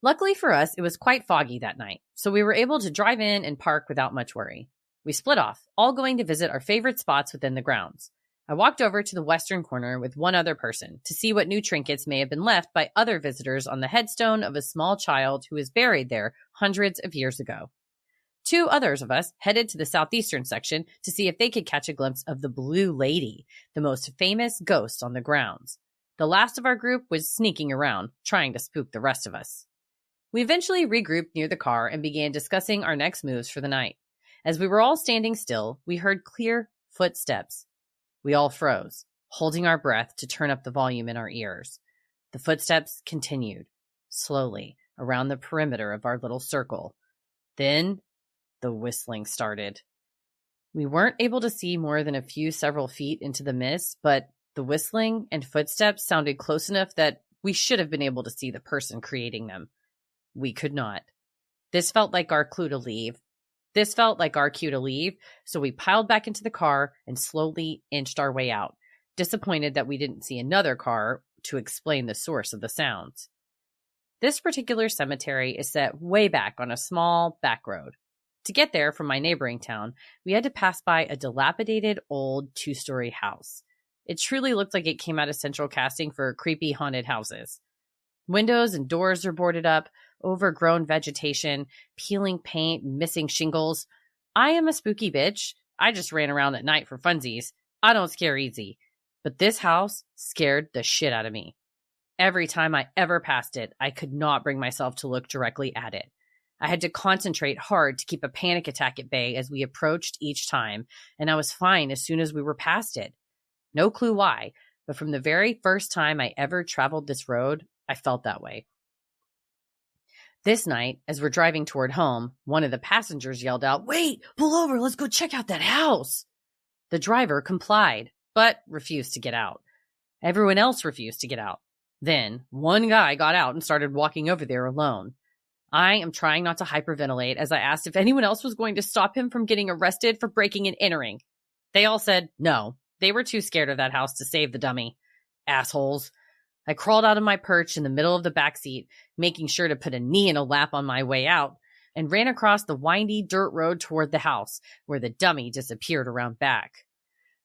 Luckily for us, it was quite foggy that night, so we were able to drive in and park without much worry. We split off, all going to visit our favorite spots within the grounds. I walked over to the western corner with one other person to see what new trinkets may have been left by other visitors on the headstone of a small child who was buried there hundreds of years ago. 2 others of us headed to the southeastern section to see if they could catch a glimpse of the Blue Lady, the most famous ghost on the grounds. The last of our group was sneaking around, trying to spook the rest of us. We eventually regrouped near the car and began discussing our next moves for the night. As we were all standing still, we heard clear Footsteps. We all froze, holding our breath to turn up the volume in our ears. The footsteps continued, slowly, around the perimeter of our little circle. Then the whistling started. We weren't able to see more than a few several feet into the mist, but the whistling and footsteps sounded close enough that we should have been able to see the person creating them. We could not. This felt like our cue to leave. So we piled back into the car and slowly inched our way out, disappointed that we didn't see another car to explain the source of the sounds. This particular cemetery is set way back on a small back road. To get there from my neighboring town, we had to pass by a dilapidated old 2-story house. It truly looked like it came out of central casting for creepy haunted houses. Windows and doors are boarded up, overgrown vegetation, peeling paint, missing shingles. I am a spooky bitch. I just ran around at night for funsies. I don't scare easy. But this house scared the shit out of me. Every time I ever passed it, I could not bring myself to look directly at it. I had to concentrate hard to keep a panic attack at bay as we approached each time, and I was fine as soon as we were past it. No clue why, but from the very first time I ever traveled this road, I felt that way. This night, as we're driving toward home, one of the passengers yelled out, "Wait, pull over, let's go check out that house." The driver complied, but refused to get out. Everyone else refused to get out. Then, one guy got out and started walking over there alone. I am trying not to hyperventilate as I asked if anyone else was going to stop him from getting arrested for breaking and entering. They all said no. They were too scared of that house to save the dummy. Assholes. I crawled out of my perch in the middle of the back seat, making sure to put a knee in a lap on my way out, and ran across the windy dirt road toward the house, where the dummy disappeared around back.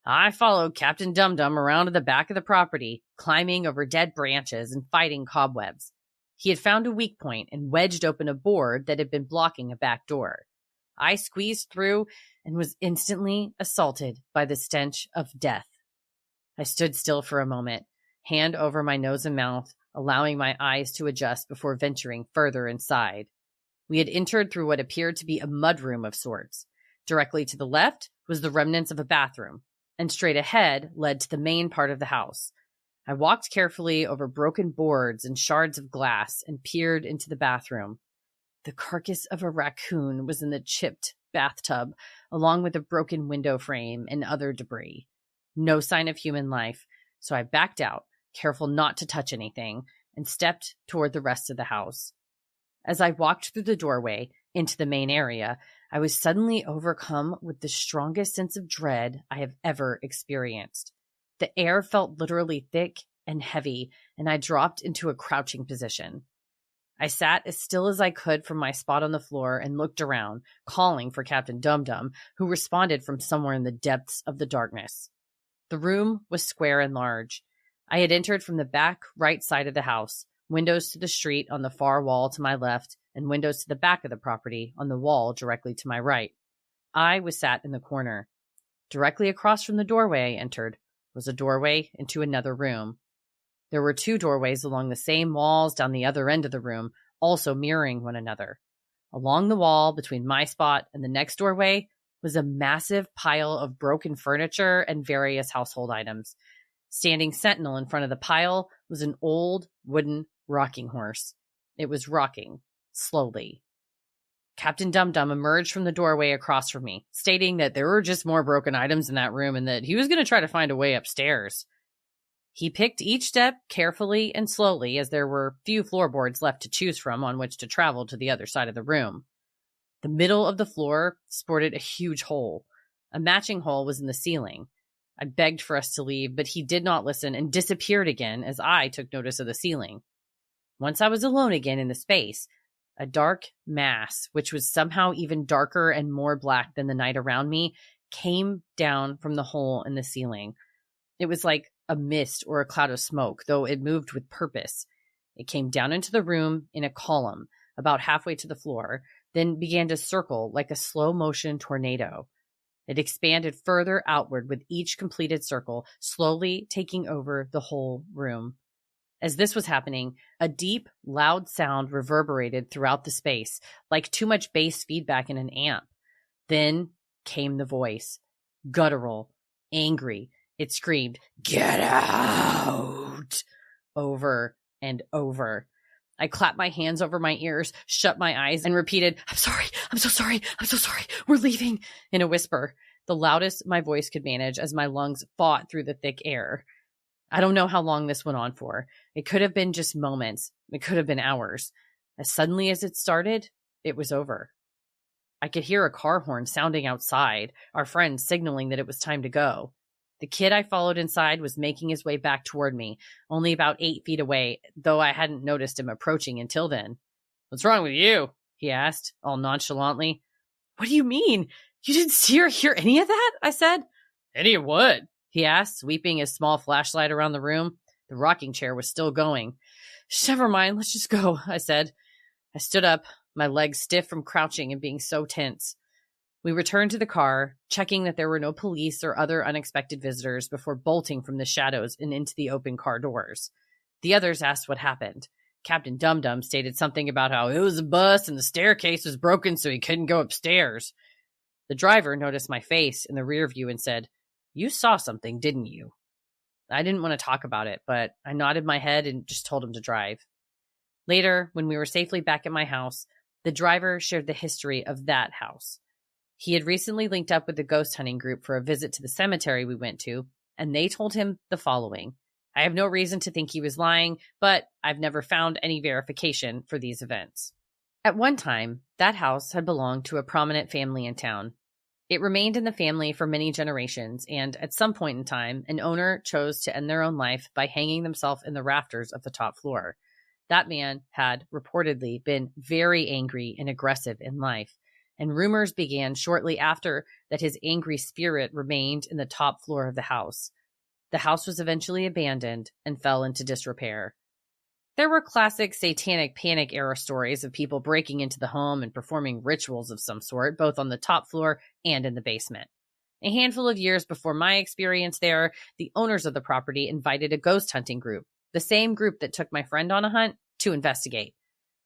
I followed Captain Dum-Dum around to the back of the property, climbing over dead branches and fighting cobwebs. He had found a weak point and wedged open a board that had been blocking a back door. I squeezed through and was instantly assaulted by the stench of death. I stood still for a moment, hand over my nose and mouth, allowing my eyes to adjust before venturing further inside. We had entered through what appeared to be a mudroom of sorts. Directly to the left was the remnants of a bathroom, and straight ahead led to the main part of the house. I walked carefully over broken boards and shards of glass and peered into the bathroom. The carcass of a raccoon was in the chipped bathtub, along with a broken window frame and other debris. No sign of human life, so I backed out, careful not to touch anything, and stepped toward the rest of the house. As I walked through the doorway into the main area, I was suddenly overcome with the strongest sense of dread I have ever experienced. The air felt literally thick and heavy, and I dropped into a crouching position. I sat as still as I could from my spot on the floor and looked around, calling for Captain Dum-Dum, who responded from somewhere in the depths of the darkness. The room was square and large. I had entered from the back right side of the house, windows to the street on the far wall to my left, and windows to the back of the property on the wall directly to my right. I was sat in the corner. Directly across from the doorway I entered was a doorway into another room. There were 2 doorways along the same walls down the other end of the room, also mirroring one another. Along the wall between my spot and the next doorway was a massive pile of broken furniture and various household items. Standing sentinel in front of the pile was an old wooden rocking horse. It was rocking slowly. Captain Dum-Dum emerged from the doorway across from me, stating that there were just more broken items in that room and that he was going to try to find a way upstairs. He picked each step carefully and slowly, as there were few floorboards left to choose from on which to travel to the other side of the room. The middle of the floor sported a huge hole. A matching hole was in the ceiling. I begged for us to leave, but he did not listen and disappeared again as I took notice of the ceiling. Once I was alone again in the space, a dark mass, which was somehow even darker and more black than the night around me, came down from the hole in the ceiling. It was like a mist or a cloud of smoke, though it moved with purpose. It came down into the room in a column, about halfway to the floor, then began to circle like a slow-motion tornado. It expanded further outward with each completed circle, slowly taking over the whole room. As this was happening, a deep, loud sound reverberated throughout the space, like too much bass feedback in an amp. Then came the voice, guttural, Angry, it screamed, "Get out!" over and over. I clapped my hands over my ears, shut my eyes, and repeated, "I'm sorry, I'm so sorry, I'm so sorry, we're leaving," in a whisper, the loudest my voice could manage as my lungs fought through the thick air. I don't know how long this went on for. It could have been just moments. It could have been hours. As suddenly as it started, it was over. I could hear a car horn sounding outside, our friend signaling that it was time to go. The kid I followed inside was making his way back toward me, only about 8 feet away, though I hadn't noticed him approaching until then. "What's wrong with you?" he asked, all nonchalantly. "What do you mean? You didn't see or hear any of that?" I said. "Any of what?" he asked, sweeping his small flashlight around the room. The rocking chair was still going. "Never mind, let's just go," I said. I stood up, my legs stiff from crouching and being so tense. We returned to the car, checking that there were no police or other unexpected visitors before bolting from the shadows and into the open car doors. The others asked what happened. Captain Dum-Dum stated something about how it was a bus and the staircase was broken so he couldn't go upstairs. The driver noticed my face in the rear view and said, "You saw something, didn't you?" I didn't want to talk about it, but I nodded my head and just told him to drive. Later, when we were safely back at my house, the driver shared the history of that house. He had recently linked up with the ghost hunting group for a visit to the cemetery we went to, and they told him the following. I have no reason to think he was lying, but I've never found any verification for these events. At one time, that house had belonged to a prominent family in town. It remained in the family for many generations, and at some point in time, an owner chose to end their own life by hanging themselves in the rafters of the top floor. That man had reportedly been very angry and aggressive in life, and rumors began shortly after that his angry spirit remained in the top floor of the house. The house was eventually abandoned and fell into disrepair. There were classic satanic panic era stories of people breaking into the home and performing rituals of some sort, both on the top floor and in the basement. A handful of years before my experience there, the owners of the property invited a ghost hunting group, the same group that took my friend on a hunt, to investigate.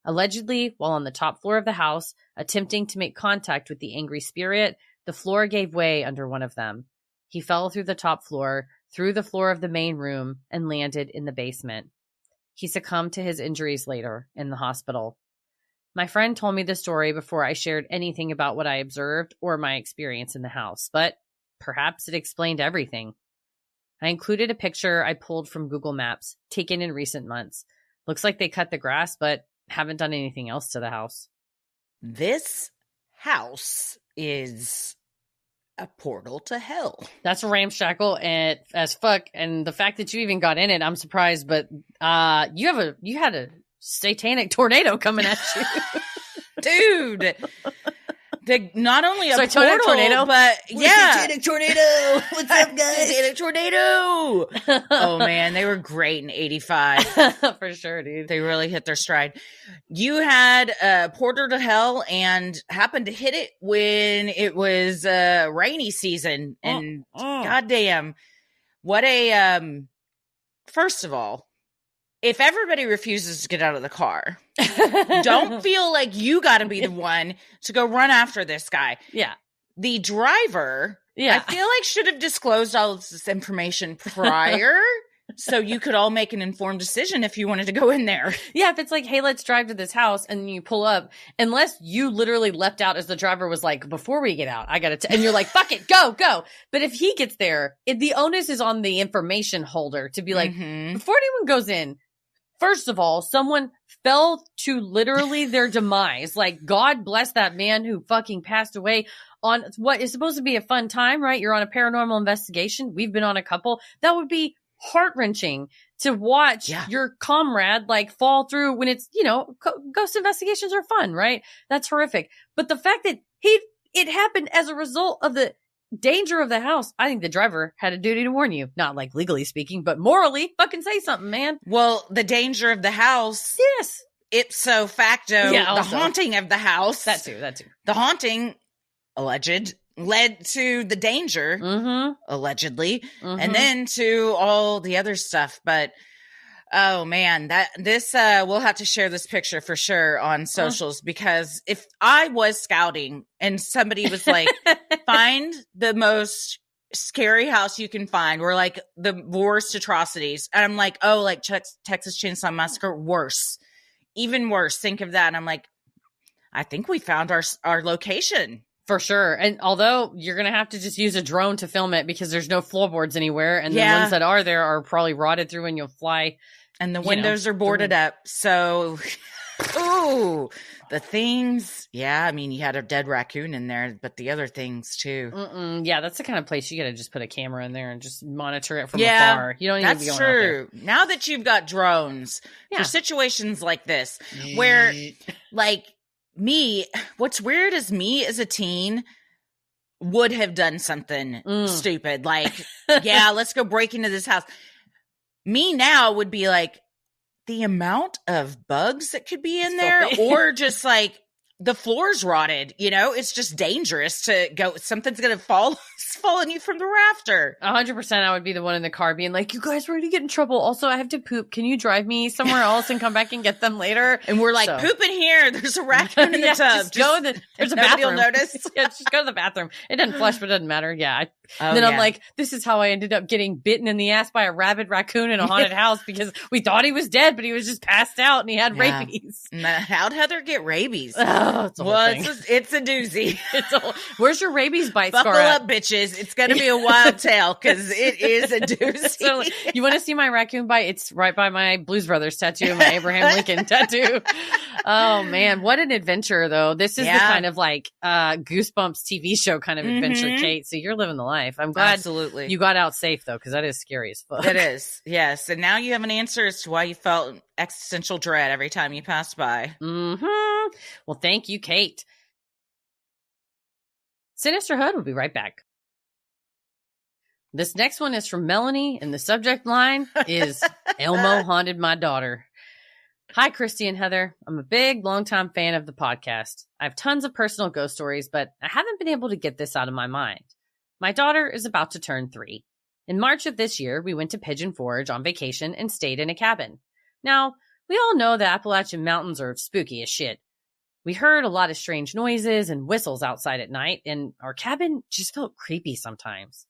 Allegedly, while on the top floor of the house, attempting to make contact with the angry spirit, the floor gave way under one of them. He fell through the top floor, through the floor of the main room, and landed in the basement. He succumbed to his injuries later in the hospital. My friend told me the story before I shared anything about what I observed or my experience in the house, but perhaps it explained everything. I included a picture I pulled from Google Maps, taken in recent months. Looks like they cut the grass, but haven't done anything else to the house. This house is a portal to hell. That's ramshackle as fuck, and the fact that you even got in it, I'm surprised. But you had a satanic tornado coming at you, dude. Not only a portal, tornado, but satanic tornado. What's up, guys? Satanic tornado. Oh man, they were great in '85 for sure, dude. They really hit their stride. You had a portal to hell and happened to hit it when it was rainy season, and goddamn, what a first of all, if everybody refuses to get out of the car, don't feel like you got to be the one to go run after this guy. Yeah. The driver, I feel like should have disclosed all of this information prior so you could all make an informed decision if you wanted to go in there. Yeah, if it's like, hey, let's drive to this house, and you pull up, unless you literally leapt out as the driver was like, before we get out, I got to, and you're like, fuck it, go. But if he gets there, the onus is on the information holder to be like, before anyone goes in, first of all, someone fell to literally their demise. Like, God bless that man who fucking passed away on what is supposed to be a fun time, right? You're on a paranormal investigation. We've been on a couple. That would be heart-wrenching to watch your comrade like fall through when it's, ghost investigations are fun, right? That's horrific. But the fact that it happened as a result of the danger of the house, I think the driver had a duty to warn you. Not like legally speaking, but morally, fucking say something, man. Well, the danger of the house. Yes. Ipso facto, the haunting of the house. That too. The haunting, alleged, led to the danger, allegedly, and then to all the other stuff. But, oh man, we'll have to share this picture for sure on socials, because if I was scouting and somebody was like, find the most scary house you can find, where like the worst atrocities. And I'm like, oh, like Texas Chainsaw Massacre, worse, even worse. Think of that. And I'm like, I think we found our location. For sure. And although you're going to have to just use a drone to film it because there's no floorboards anywhere. And the ones that are there are probably rotted through and you'll fly. And the windows are boarded up. So, ooh, the things. Yeah, I mean, you had a dead raccoon in there, but the other things too. Yeah, that's the kind of place you got to just put a camera in there and just monitor it from afar. You don't need to be going out there. Now that you've got drones for situations like this, where like me, what's weird is me as a teen would have done something stupid. Like, yeah, let's go break into this house. Me now would be like, the amount of bugs that could be in there, or just like the floor's rotted, it's just dangerous to go. Something's going to fall on you from the rafter. 100%. I would be the one in the car being like, you guys, we're going to get in trouble. Also, I have to poop. Can you drive me somewhere else and come back and get them later? And we're like, poop in here. There's a raccoon in the tub. There's a bathroom. Nobody will notice. Just go to the bathroom. It doesn't flush, but it doesn't matter. Yeah. I'm like, this is how I ended up getting bitten in the ass by a rabid raccoon in a haunted house because we thought he was dead, but he was just passed out and he had rabies. How'd Heather get rabies? Oh, it's a whole thing. It's a doozy. Where's your rabies bite scar? Buckle up, bitches. It's going to be a wild tale because it is a doozy. So, you want to see my raccoon bite? It's right by my Blues Brothers tattoo, my Abraham Lincoln tattoo. Oh, man. What an adventure, though. This is the kind of like Goosebumps TV show kind of adventure, Kate. So you're living the life. I'm glad you got out safe, though, because that is scary as fuck. It is. Yes. And now you have an answer as to why you felt existential dread every time you passed by. Well, thank you, Kate. Sinisterhood will be right back. This next one is from Melanie, and the subject line is Elmo haunted my daughter. Hi, Christy and Heather. I'm a big, longtime fan of the podcast. I have tons of personal ghost stories, but I haven't been able to get this out of my mind. My daughter is about to turn 3. In March of this year, we went to Pigeon Forge on vacation and stayed in a cabin. Now, we all know the Appalachian Mountains are spooky as shit. We heard a lot of strange noises and whistles outside at night, and our cabin just felt creepy sometimes.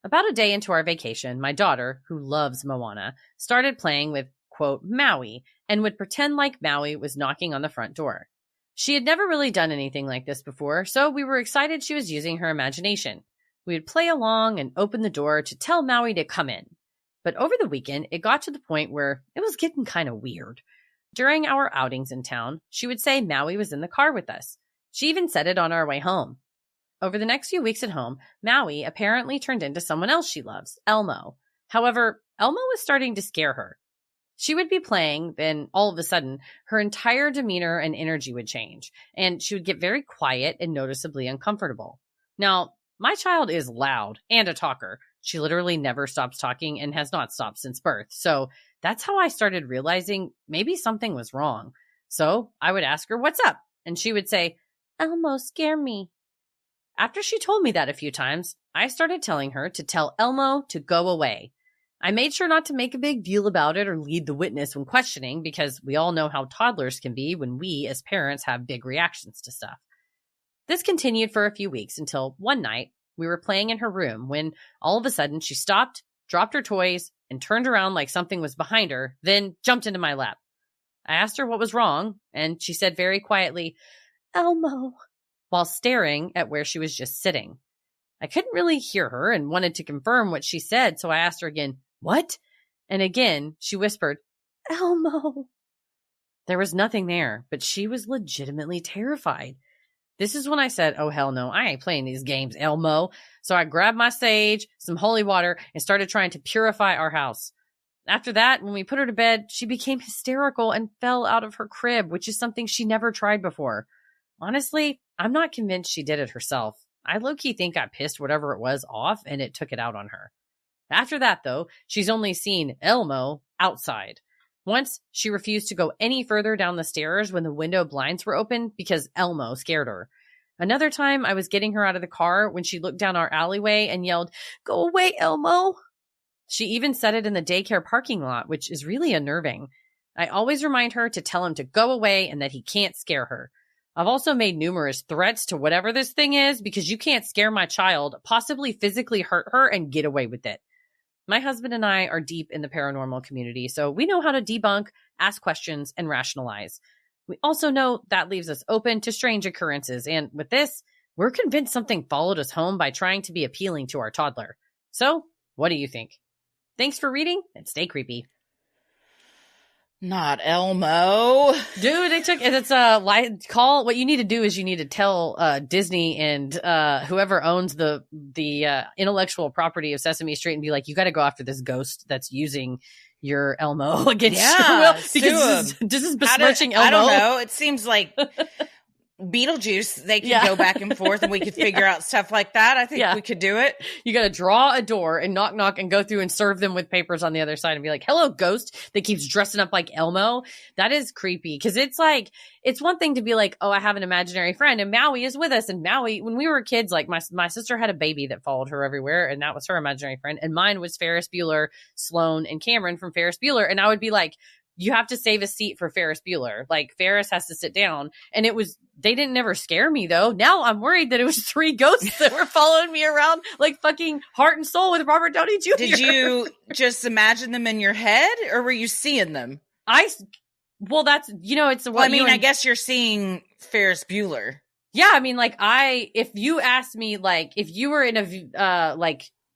About a day into our vacation, my daughter, who loves Moana, started playing with, quote, Maui, and would pretend like Maui was knocking on the front door. She had never really done anything like this before, so we were excited she was using her imagination. We would play along and open the door to tell Maui to come in. But over the weekend, it got to the point where it was getting kind of weird. During our outings in town, she would say Maui was in the car with us. She even said it on our way home. Over the next few weeks at home, Maui apparently turned into someone else she loves, Elmo. However, Elmo was starting to scare her. She would be playing, then all of a sudden, her entire demeanor and energy would change, and she would get very quiet and noticeably uncomfortable. Now, my child is loud and a talker. She literally never stops talking and has not stopped since birth. So that's how I started realizing maybe something was wrong. So I would ask her, what's up? And she would say, Elmo, scare me. After she told me that a few times, I started telling her to tell Elmo to go away. I made sure not to make a big deal about it or lead the witness when questioning because we all know how toddlers can be when we as parents have big reactions to stuff. This continued for a few weeks until one night we were playing in her room when all of a sudden she stopped, dropped her toys, and turned around like something was behind her, then jumped into my lap. I asked her what was wrong, and she said very quietly, Elmo, while staring at where she was just sitting. I couldn't really hear her and wanted to confirm what she said, so I asked her again, what? And again, she whispered, Elmo. There was nothing there, but she was legitimately terrified. This is when I said, oh, hell no, I ain't playing these games, Elmo. So I grabbed my sage, some holy water, and started trying to purify our house. After that, when we put her to bed, she became hysterical and fell out of her crib, which is something she never tried before. Honestly, I'm not convinced she did it herself. I low-key think I pissed whatever it was off and it took it out on her. After that, though, she's only seen Elmo outside. Once, she refused to go any further down the stairs when the window blinds were open because Elmo scared her. Another time, I was getting her out of the car when she looked down our alleyway and yelled, Go away, Elmo! She even said it in the daycare parking lot, which is really unnerving. I always remind her to tell him to go away and that he can't scare her. I've also made numerous threats to whatever this thing is because you can't scare my child, possibly physically hurt her, and get away with it. My husband and I are deep in the paranormal community, so we know how to debunk, ask questions, and rationalize. We also know that leaves us open to strange occurrences, and with this, we're convinced something followed us home by trying to be appealing to our toddler. So, what do you think? Thanks for reading, and stay creepy. Not Elmo. Dude, it's call. What you need to do is you need to tell Disney and whoever owns the intellectual property of Sesame Street and be like, you got to go after this ghost that's using your Elmo against your will, because this is besmirching Elmo. I don't know. It seems like Beetlejuice, they could go back and forth and we could figure out stuff like that. I think we could do it. You got to draw a door and knock, knock, and go through and serve them with papers on the other side and be like, hello, ghost that keeps dressing up like Elmo. That is creepy. Cause it's like, it's one thing to be like, oh, I have an imaginary friend and Maui is with us. And Maui, when we were kids, like my sister had a baby that followed her everywhere and that was her imaginary friend. And mine was Ferris Bueller, Sloane, and Cameron from Ferris Bueller. And I would be like, you have to save a seat for Ferris Bueller. Like Ferris has to sit down. And they didn't never scare me though. Now I'm worried that it was 3 ghosts that were following me around like fucking Heart and Soul with Robert Downey Jr. Did you just imagine them in your head or were you seeing them? Well, that's, it's what I guess you're seeing Ferris Bueller. Yeah. I mean, like if you asked me, like, if you were in a,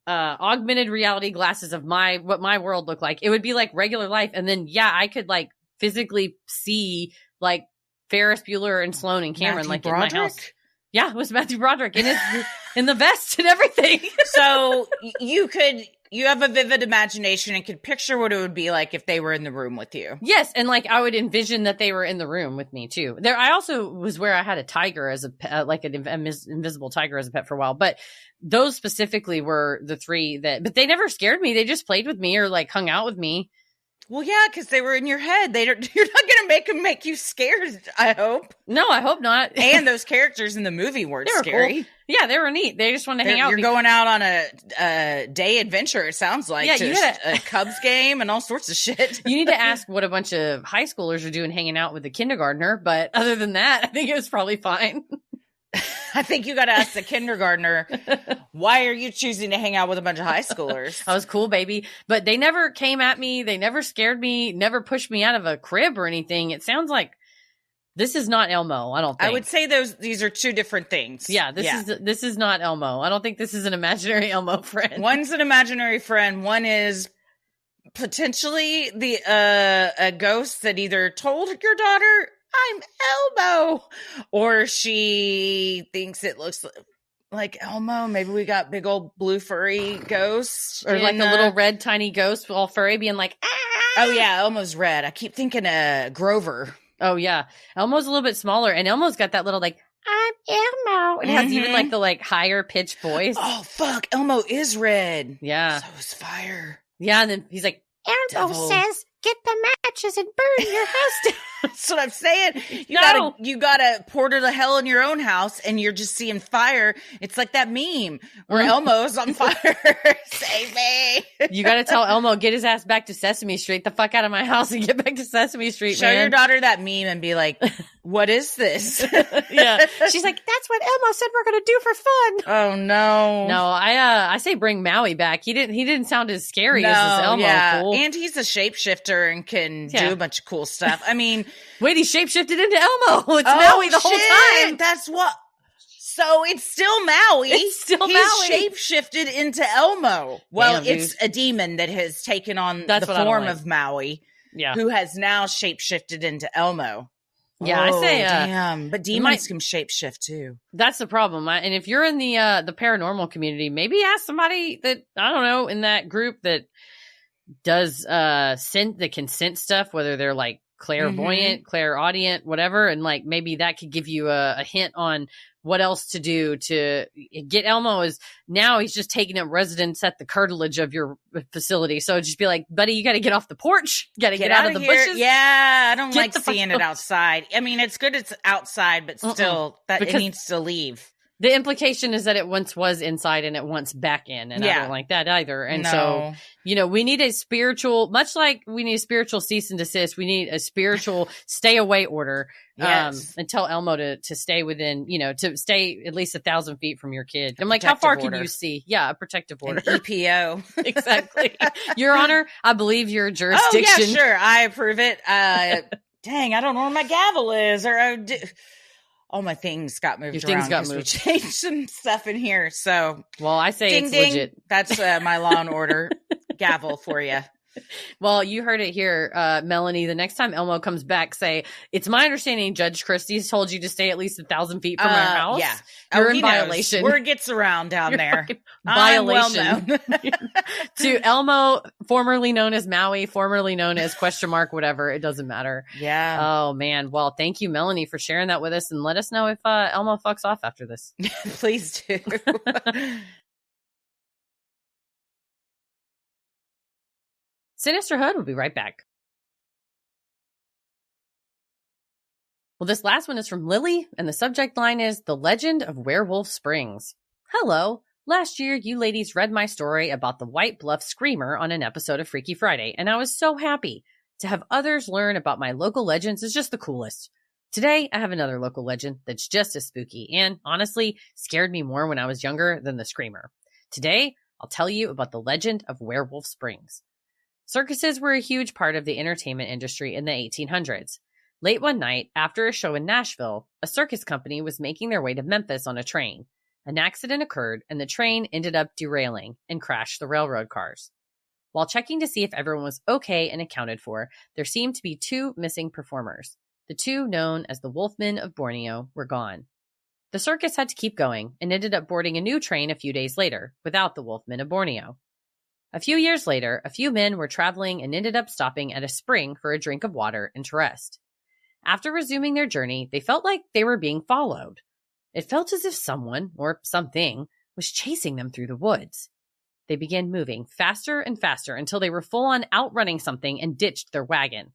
augmented reality glasses of what my world looked like, it would be like regular life. And then, I could like physically see like Ferris Bueller and Sloane and Cameron Matthew like Broderick? in my house. Yeah, it was Matthew Broderick in the vest and everything. So you have a vivid imagination and could picture what it would be like if they were in the room with you. Yes. And like, I would envision that they were in the room with me too. I also was where I had a tiger as a pet, like an invisible tiger as a pet for a while, but those specifically were the 3 but they never scared me. They just played with me or like hung out with me. Well, yeah, because they were in your head. You're not going to make them make you scared, I hope. No, I hope not. And those characters in the movie weren't scary. Cool. Yeah, they were neat. They just wanted to hang out. You're going out on a day adventure, it sounds like. Yeah, a Cubs game and all sorts of shit. You need to ask what a bunch of high schoolers are doing hanging out with the kindergartner. But other than that, I think it was probably fine. I think you got to ask the kindergartner, why are you choosing to hang out with a bunch of high schoolers? I was cool, baby. But they never came at me. They never scared me, never pushed me out of a crib or anything. It sounds like this is not Elmo. I don't think. I would say these are 2 different things. Yeah, this is not Elmo. I don't think this is an imaginary Elmo friend. One's an imaginary friend. One is potentially a ghost that either told your daughter, I'm Elmo, or she thinks it looks like Elmo. Maybe we got big old blue furry ghosts, or like a little red tiny ghost all furry being like, ah! Oh yeah, Elmo's red. I keep thinking Grover. Oh yeah, Elmo's a little bit smaller, and Elmo's got that little like, I'm Elmo. It has even like the like higher pitched voice. Oh fuck, Elmo is red. Yeah, so is fire. Yeah, and then he's like, Elmo says, get the matches and burn your house down. That's what I'm saying. You gotta portal to hell in your own house and you're just seeing fire. It's like that meme where Elmo's on fire. Save me. You gotta tell Elmo, get his ass back to Sesame Street, the fuck out of my house and get back to Sesame Street, Show your daughter that meme and be like, what is this? Yeah. She's like, that's what Elmo said we're gonna do for fun. Oh no. No, I say bring Maui back. He didn't sound as scary as this Elmo. Yeah. Cool. And he's a shapeshifter and can do a bunch of cool stuff. I mean, wait, he shapeshifted into Elmo. It's Maui the whole time. That's what. So it's still Maui. It's still He's Maui. Shapeshifted into Elmo. Well, it's a demon that has taken on the form of Maui. Yeah. Who has now shapeshifted into Elmo. Yeah, I say, damn. But demons can shapeshift too. That's the problem. And if you're in the paranormal community, maybe ask somebody that, I don't know, in that group that does that can sense stuff, whether they're like clairvoyant, clairaudient, whatever, and like maybe that could give you a hint on what else to do to get Elmo. Is now he's just taking up residence at the curtilage of your facility, so just be like, buddy, you got to get off the porch, you got to get out of the bushes. Yeah, I don't like seeing it outside. I mean, it's good it's outside, but still it needs to leave. The implication is that it once was inside and it once back in. And I don't like that either. And so, we need a spiritual, much like we need a spiritual cease and desist, we need a spiritual stay away order. And tell Elmo to stay within, to stay at least 1,000 feet from your kid. I'm like, how far can you see? Yeah, a protective order. An EPO. Exactly. Your Honor, I believe your jurisdiction. Oh, yeah, sure. I approve it. Dang, I don't know where my gavel is. All my things got moved around because we changed some stuff in here. So, well, I say it's ding. Legit. That's my Law and Order gavel for you. Well, you heard it here, Melanie. The next time Elmo comes back, say, it's my understanding Judge Christie's told you to stay at least 1,000 feet from our house. Yeah. You're in violation. Word gets around down there. Violation. Well to Elmo, formerly known as Maui, formerly known as ? Whatever. It doesn't matter. Yeah. Oh, man. Well, thank you, Melanie, for sharing that with us. And let us know if Elmo fucks off after this. Please do. Sinisterhood will be right back. Well, this last one is from Lily, and the subject line is The Legend of Werewolf Springs. Hello. Last year, you ladies read my story about the White Bluff Screamer on an episode of Freaky Friday, and I was so happy. To have others learn about my local legends is just the coolest. Today, I have another local legend that's just as spooky and, honestly, scared me more when I was younger than the Screamer. Today, I'll tell you about the legend of Werewolf Springs. Circuses were a huge part of the entertainment industry in the 1800s. Late one night, after a show in Nashville, a circus company was making their way to Memphis on a train. An accident occurred, and the train ended up derailing and crashed the railroad cars. While checking to see if everyone was okay and accounted for, there seemed to be 2 missing performers. The 2 known as the Wolfmen of Borneo were gone. The circus had to keep going and ended up boarding a new train a few days later, without the Wolfmen of Borneo. A few years later, a few men were traveling and ended up stopping at a spring for a drink of water and to rest. After resuming their journey, they felt like they were being followed. It felt as if someone, or something, was chasing them through the woods. They began moving faster and faster until they were full-on outrunning something and ditched their wagon.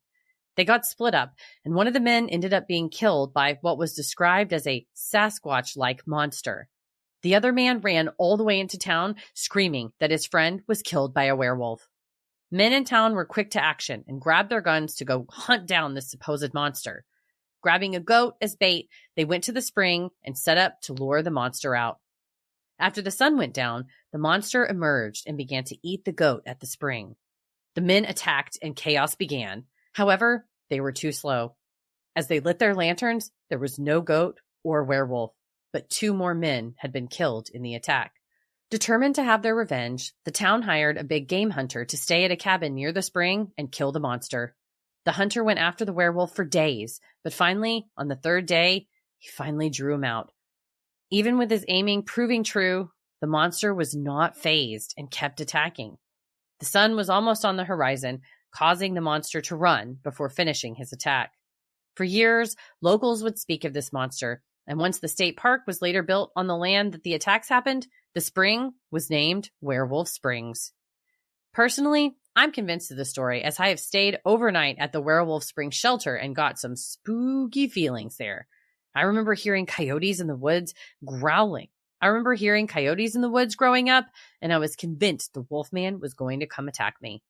They got split up, and one of the men ended up being killed by what was described as a Sasquatch-like monster. The other man ran all the way into town, screaming that his friend was killed by a werewolf. Men in town were quick to action and grabbed their guns to go hunt down this supposed monster. Grabbing a goat as bait, they went to the spring and set up to lure the monster out. After the sun went down, the monster emerged and began to eat the goat at the spring. The men attacked and chaos began. However, they were too slow. As they lit their lanterns, there was no goat or werewolf, but 2 more men had been killed in the attack. Determined to have their revenge, the town hired a big game hunter to stay at a cabin near the spring and kill the monster. The hunter went after the werewolf for days, but finally, on the 3rd day, he finally drew him out. Even with his aiming proving true, the monster was not fazed and kept attacking. The sun was almost on the horizon, causing the monster to run before finishing his attack. For years, locals would speak of this monster, and once the state park was later built on the land that the attacks happened, the spring was named Werewolf Springs. Personally, I'm convinced of the story as I have stayed overnight at the Werewolf Springs shelter and got some spooky feelings there. I remember hearing coyotes in the woods growling. I remember hearing coyotes in the woods growing up, and I was convinced the Wolfman was going to come attack me.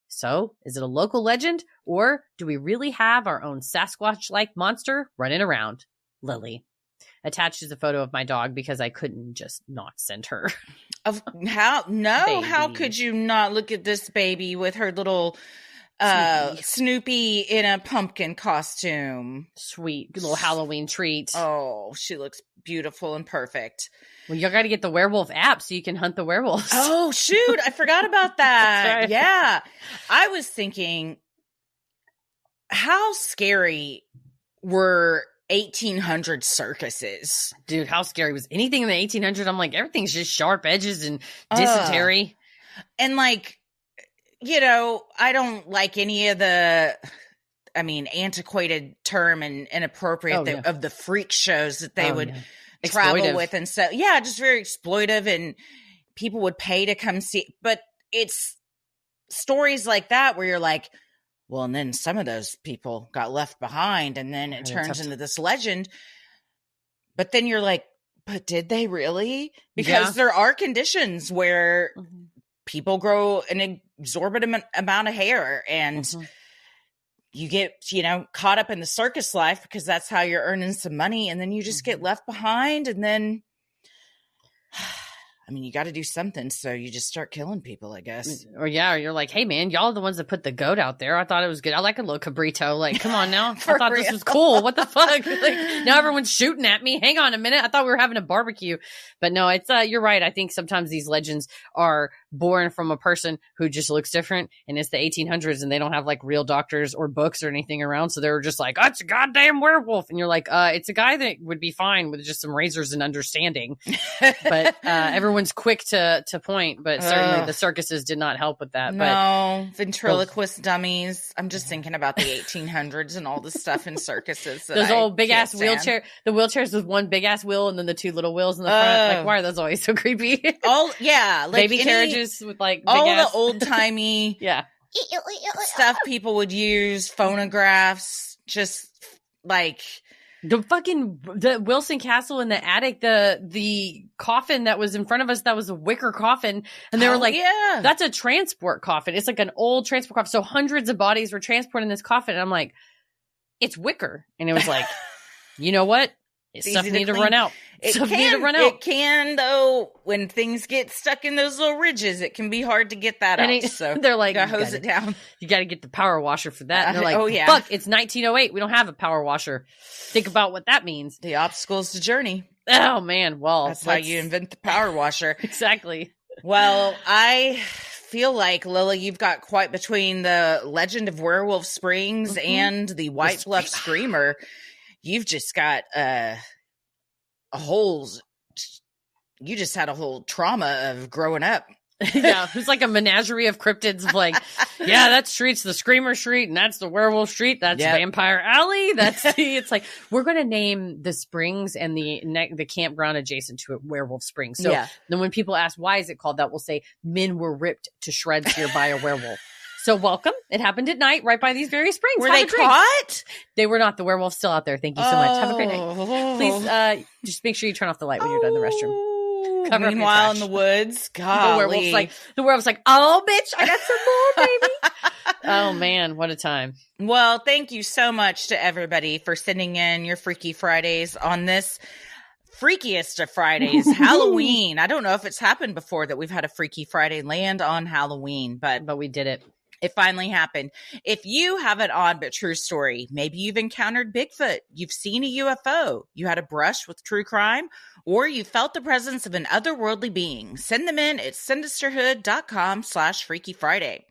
So, is it a local legend, or do we really have our own Sasquatch-like monster running around? Lily. Attached is a photo of my dog because I couldn't just not send her. How could you not look at this baby with her little Snoopy in a pumpkin costume? Sweet little Halloween treat. Oh, she looks beautiful and perfect. Well, you got to get the werewolf app so you can hunt the werewolves. Oh, shoot. I forgot about that. That's right. Yeah. I was thinking, how scary were 1800 circuses? Dude, how scary was anything in the 1800s? I'm like, everything's just sharp edges and dysentery. And like, I don't like any of the, antiquated term and inappropriate of the freak shows that they would travel with. And so, just very exploitive, and people would pay to come see. But it's stories like that where you're like, well, and then some of those people got left behind, and then it turns into this legend. But then you're like, But did they really? Because there are conditions where people grow an exorbitant amount of hair and you get, caught up in the circus life because that's how you're earning some money. And then you just get left behind. And then, I mean, you got to do something. So you just start killing people, I guess. Or you're like, hey, man, y'all are the ones that put the goat out there. I thought it was good. I like a little cabrito. Like, come on now. I thought this was cool. What the fuck? Like, now everyone's shooting at me. Hang on a minute. I thought we were having a barbecue. But no, it's you're right. I think sometimes these legends are born from a person who just looks different. And it's the 1800s and they don't have like real doctors or books or anything around. So they were just like, oh, it's a goddamn werewolf. And you're like, it's a guy that would be fine with just some razors and understanding. But everyone's quick to point, but certainly the circuses did not help with that. No, ventriloquist dummies. I'm just thinking about the 1800s and all the stuff in circuses. Those old big ass wheelchair, the wheelchairs with one big ass wheel and then the two little wheels in the front. Like, why are those always so creepy? Like baby carriages with like big all ass. the old timey stuff people would use, phonographs, just like. The Wilson Castle in the attic, the coffin that was in front of us, that was a wicker coffin. And they were like, that's a transport coffin. It's like an old transport coffin. So hundreds of bodies were transported in this coffin. And I'm like, it's wicker. And it was like, you know what? Stuff need to run out. It can, though, when things get stuck in those little ridges, it can be hard to get that out. So they're like, you gotta hose it down. You got to get the power washer for that. And they're like, fuck, it's 1908. We don't have a power washer. Think about what that means. The obstacle's the journey. Oh, man. Well, that's how you invent the power washer. Exactly. Well, I feel like, Lily, you've got quite between the Legend of Werewolf Springs and the White Bluff Screamer. You've just got you just had a whole trauma of growing up. Yeah, it's like a menagerie of cryptids of like, that street's the Screamer Street and that's the Werewolf Street. That's Vampire Alley. it's like, we're going to name the springs and the campground adjacent to it Werewolf Springs. So then when people ask, why is it called that? We'll say men were ripped to shreds here by a werewolf. So welcome. It happened at night right by these various springs. Were they caught? They were not. The werewolf's still out there. Thank you so much. Have a great night. Please just make sure you turn off the light when you're done in the restroom. Cover Meanwhile, in the woods, golly. The werewolf's like, oh, bitch, I got some more, baby. Oh, man, what a time. Well, thank you so much to everybody for sending in your Freaky Fridays on this freakiest of Fridays, Halloween. I don't know if it's happened before that we've had a Freaky Friday land on Halloween, but we did it. It finally happened. If you have an odd but true story, maybe you've encountered Bigfoot, you've seen a UFO, you had a brush with true crime, or you felt the presence of an otherworldly being, send them in at sinisterhood.com/Freaky Friday.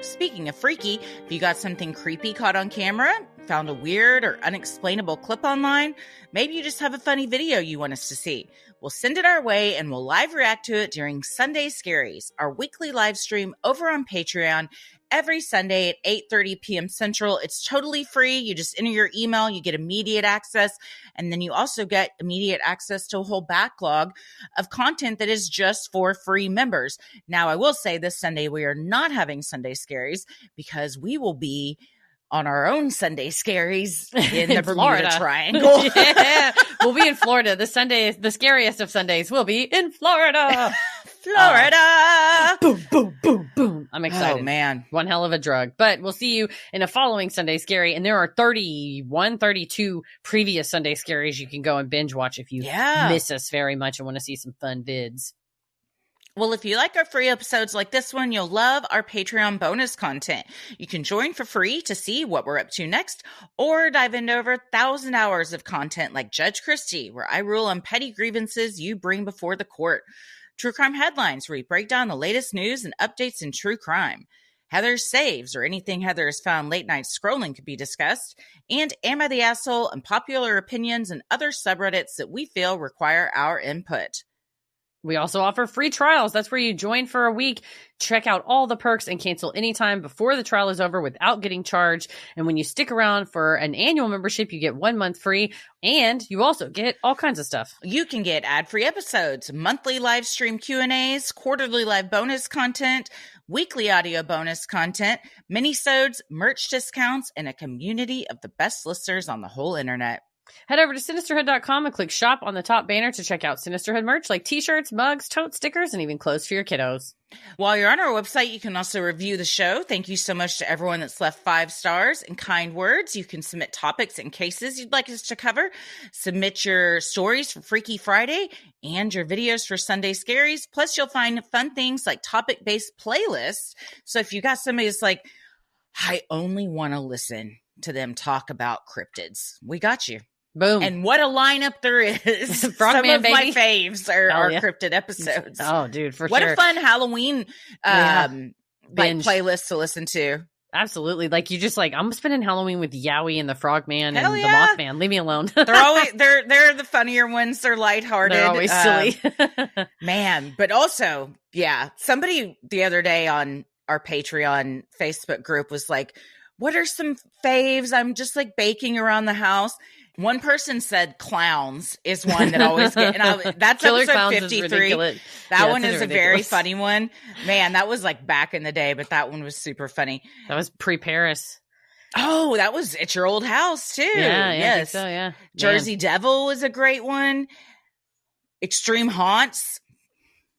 Speaking of freaky, if you got something creepy caught on camera, found a weird or unexplainable clip online, maybe you just have a funny video you want us to see, well, send it our way and we'll live react to it during Sunday Scaries, our weekly live stream over on Patreon every Sunday at 8:30 p.m. Central. It's totally free. You just enter your email, you get immediate access, and then you also get immediate access to a whole backlog of content that is just for free members. Now, I will say this Sunday we are not having Sunday Scaries because we will be on our own Sunday Scaries in the Bermuda Triangle. Yeah, we'll be in Florida. The scariest of Sundays will be in Florida. Florida. Boom, boom, boom, boom. I'm excited. Oh, man. One hell of a drug. But we'll see you in a following Sunday Scary. And there are 32 previous Sunday Scaries you can go and binge watch if you miss us very much and want to see some fun vids. Well, if you like our free episodes like this one, you'll love our Patreon bonus content. You can join for free to see what we're up to next, or dive into over 1,000 hours of content like Judge Christie, where I rule on petty grievances you bring before the court. True Crime Headlines, where we break down the latest news and updates in true crime. Heather's Saves, or anything Heather has found late night scrolling could be discussed. And Am I the Asshole? And popular opinions and other subreddits that we feel require our input. We also offer free trials. That's where you join for a week, check out all the perks, and cancel anytime before the trial is over without getting charged. And when you stick around for an annual membership, you get 1 month free, and you also get all kinds of stuff. You can get ad-free episodes, monthly live stream Q&As, quarterly live bonus content, weekly audio bonus content, minisodes, merch discounts, and a community of the best listeners on the whole internet. Head over to Sinisterhood.com and click shop on the top banner to check out Sinisterhood merch like t-shirts, mugs, tote stickers, and even clothes for your kiddos. While you're on our website, you can also review the show. Thank you so much to everyone that's left 5 stars and kind words. You can submit topics and cases you'd like us to cover. Submit your stories for Freaky Friday and your videos for Sunday Scaries. Plus, you'll find fun things like topic-based playlists. So if you got somebody that's like, I only want to listen to them talk about cryptids, we got you. Boom. And what a lineup there is. Frogman, some of baby. my faves are cryptid episodes. Oh, dude, for what sure. What a fun Halloween playlist to listen to. Absolutely. Like, you just like, I'm spending Halloween with Yowie and the Frogman Hell and yeah. the Mothman. Leave me alone. they're the funnier ones. They're lighthearted. They're always silly. Man, but also, yeah, somebody the other day on our Patreon Facebook group was like, what are some faves? I'm just like baking around the house. One person said clowns is one that always get, and that's Killer episode Clowns 53. That one is a very funny one. Man, that was like back in the day, but that one was super funny. That was pre-Paris. Oh, that was at your old house too. Yeah, yes. I think so, yeah. Jersey Devil was a great one. Extreme Haunts.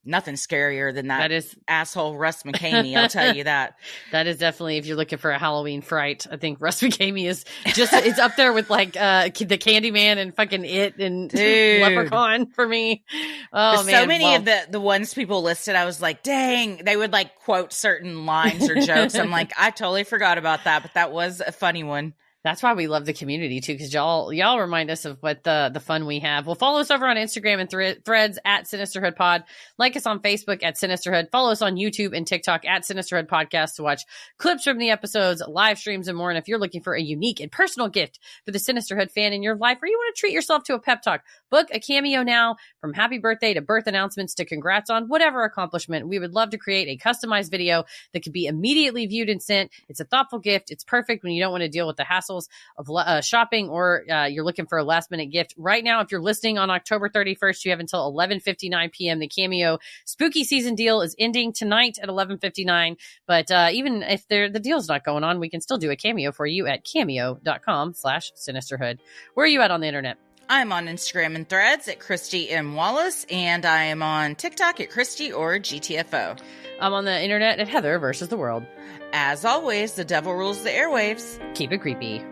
Nothing scarier than that is asshole Russ McKamey, I'll tell you that. That is definitely, if you're looking for a Halloween fright, I think Russ McKamey is just, it's up there with like the Candyman and fucking It and Leprechaun for me. Oh, but man. So many of the ones people listed, I was like, dang, they would like quote certain lines or jokes. I'm like, I totally forgot about that, but that was a funny one. That's why we love the community too, because y'all remind us of what the fun we have. Well, follow us over on Instagram and threads at Sinisterhood Pod. Like us on Facebook at Sinisterhood. Follow us on YouTube and TikTok at Sinisterhood Podcast to watch clips from the episodes, live streams, and more. And if you're looking for a unique and personal gift for the Sinisterhood fan in your life, or you want to treat yourself to a pep talk, book a cameo now. From happy birthday to birth announcements to congrats on whatever accomplishment, we would love to create a customized video that could be immediately viewed and sent. It's a thoughtful gift. It's perfect when you don't want to deal with the hassle of shopping, or you're looking for a last minute gift. Right now, if you're listening on October 31st, you have until 11:59 p.m. The Cameo spooky season deal is ending tonight at 11:59. But even if the deal's not going on, we can still do a cameo for you at cameo.com/Sinisterhood. Where are you at on the internet? I'm on Instagram and Threads at Christy M. Wallace, and I am on TikTok at Christy or GTFO. I'm on the internet at Heather versus the World. As always, the devil rules the airwaves. Keep it creepy.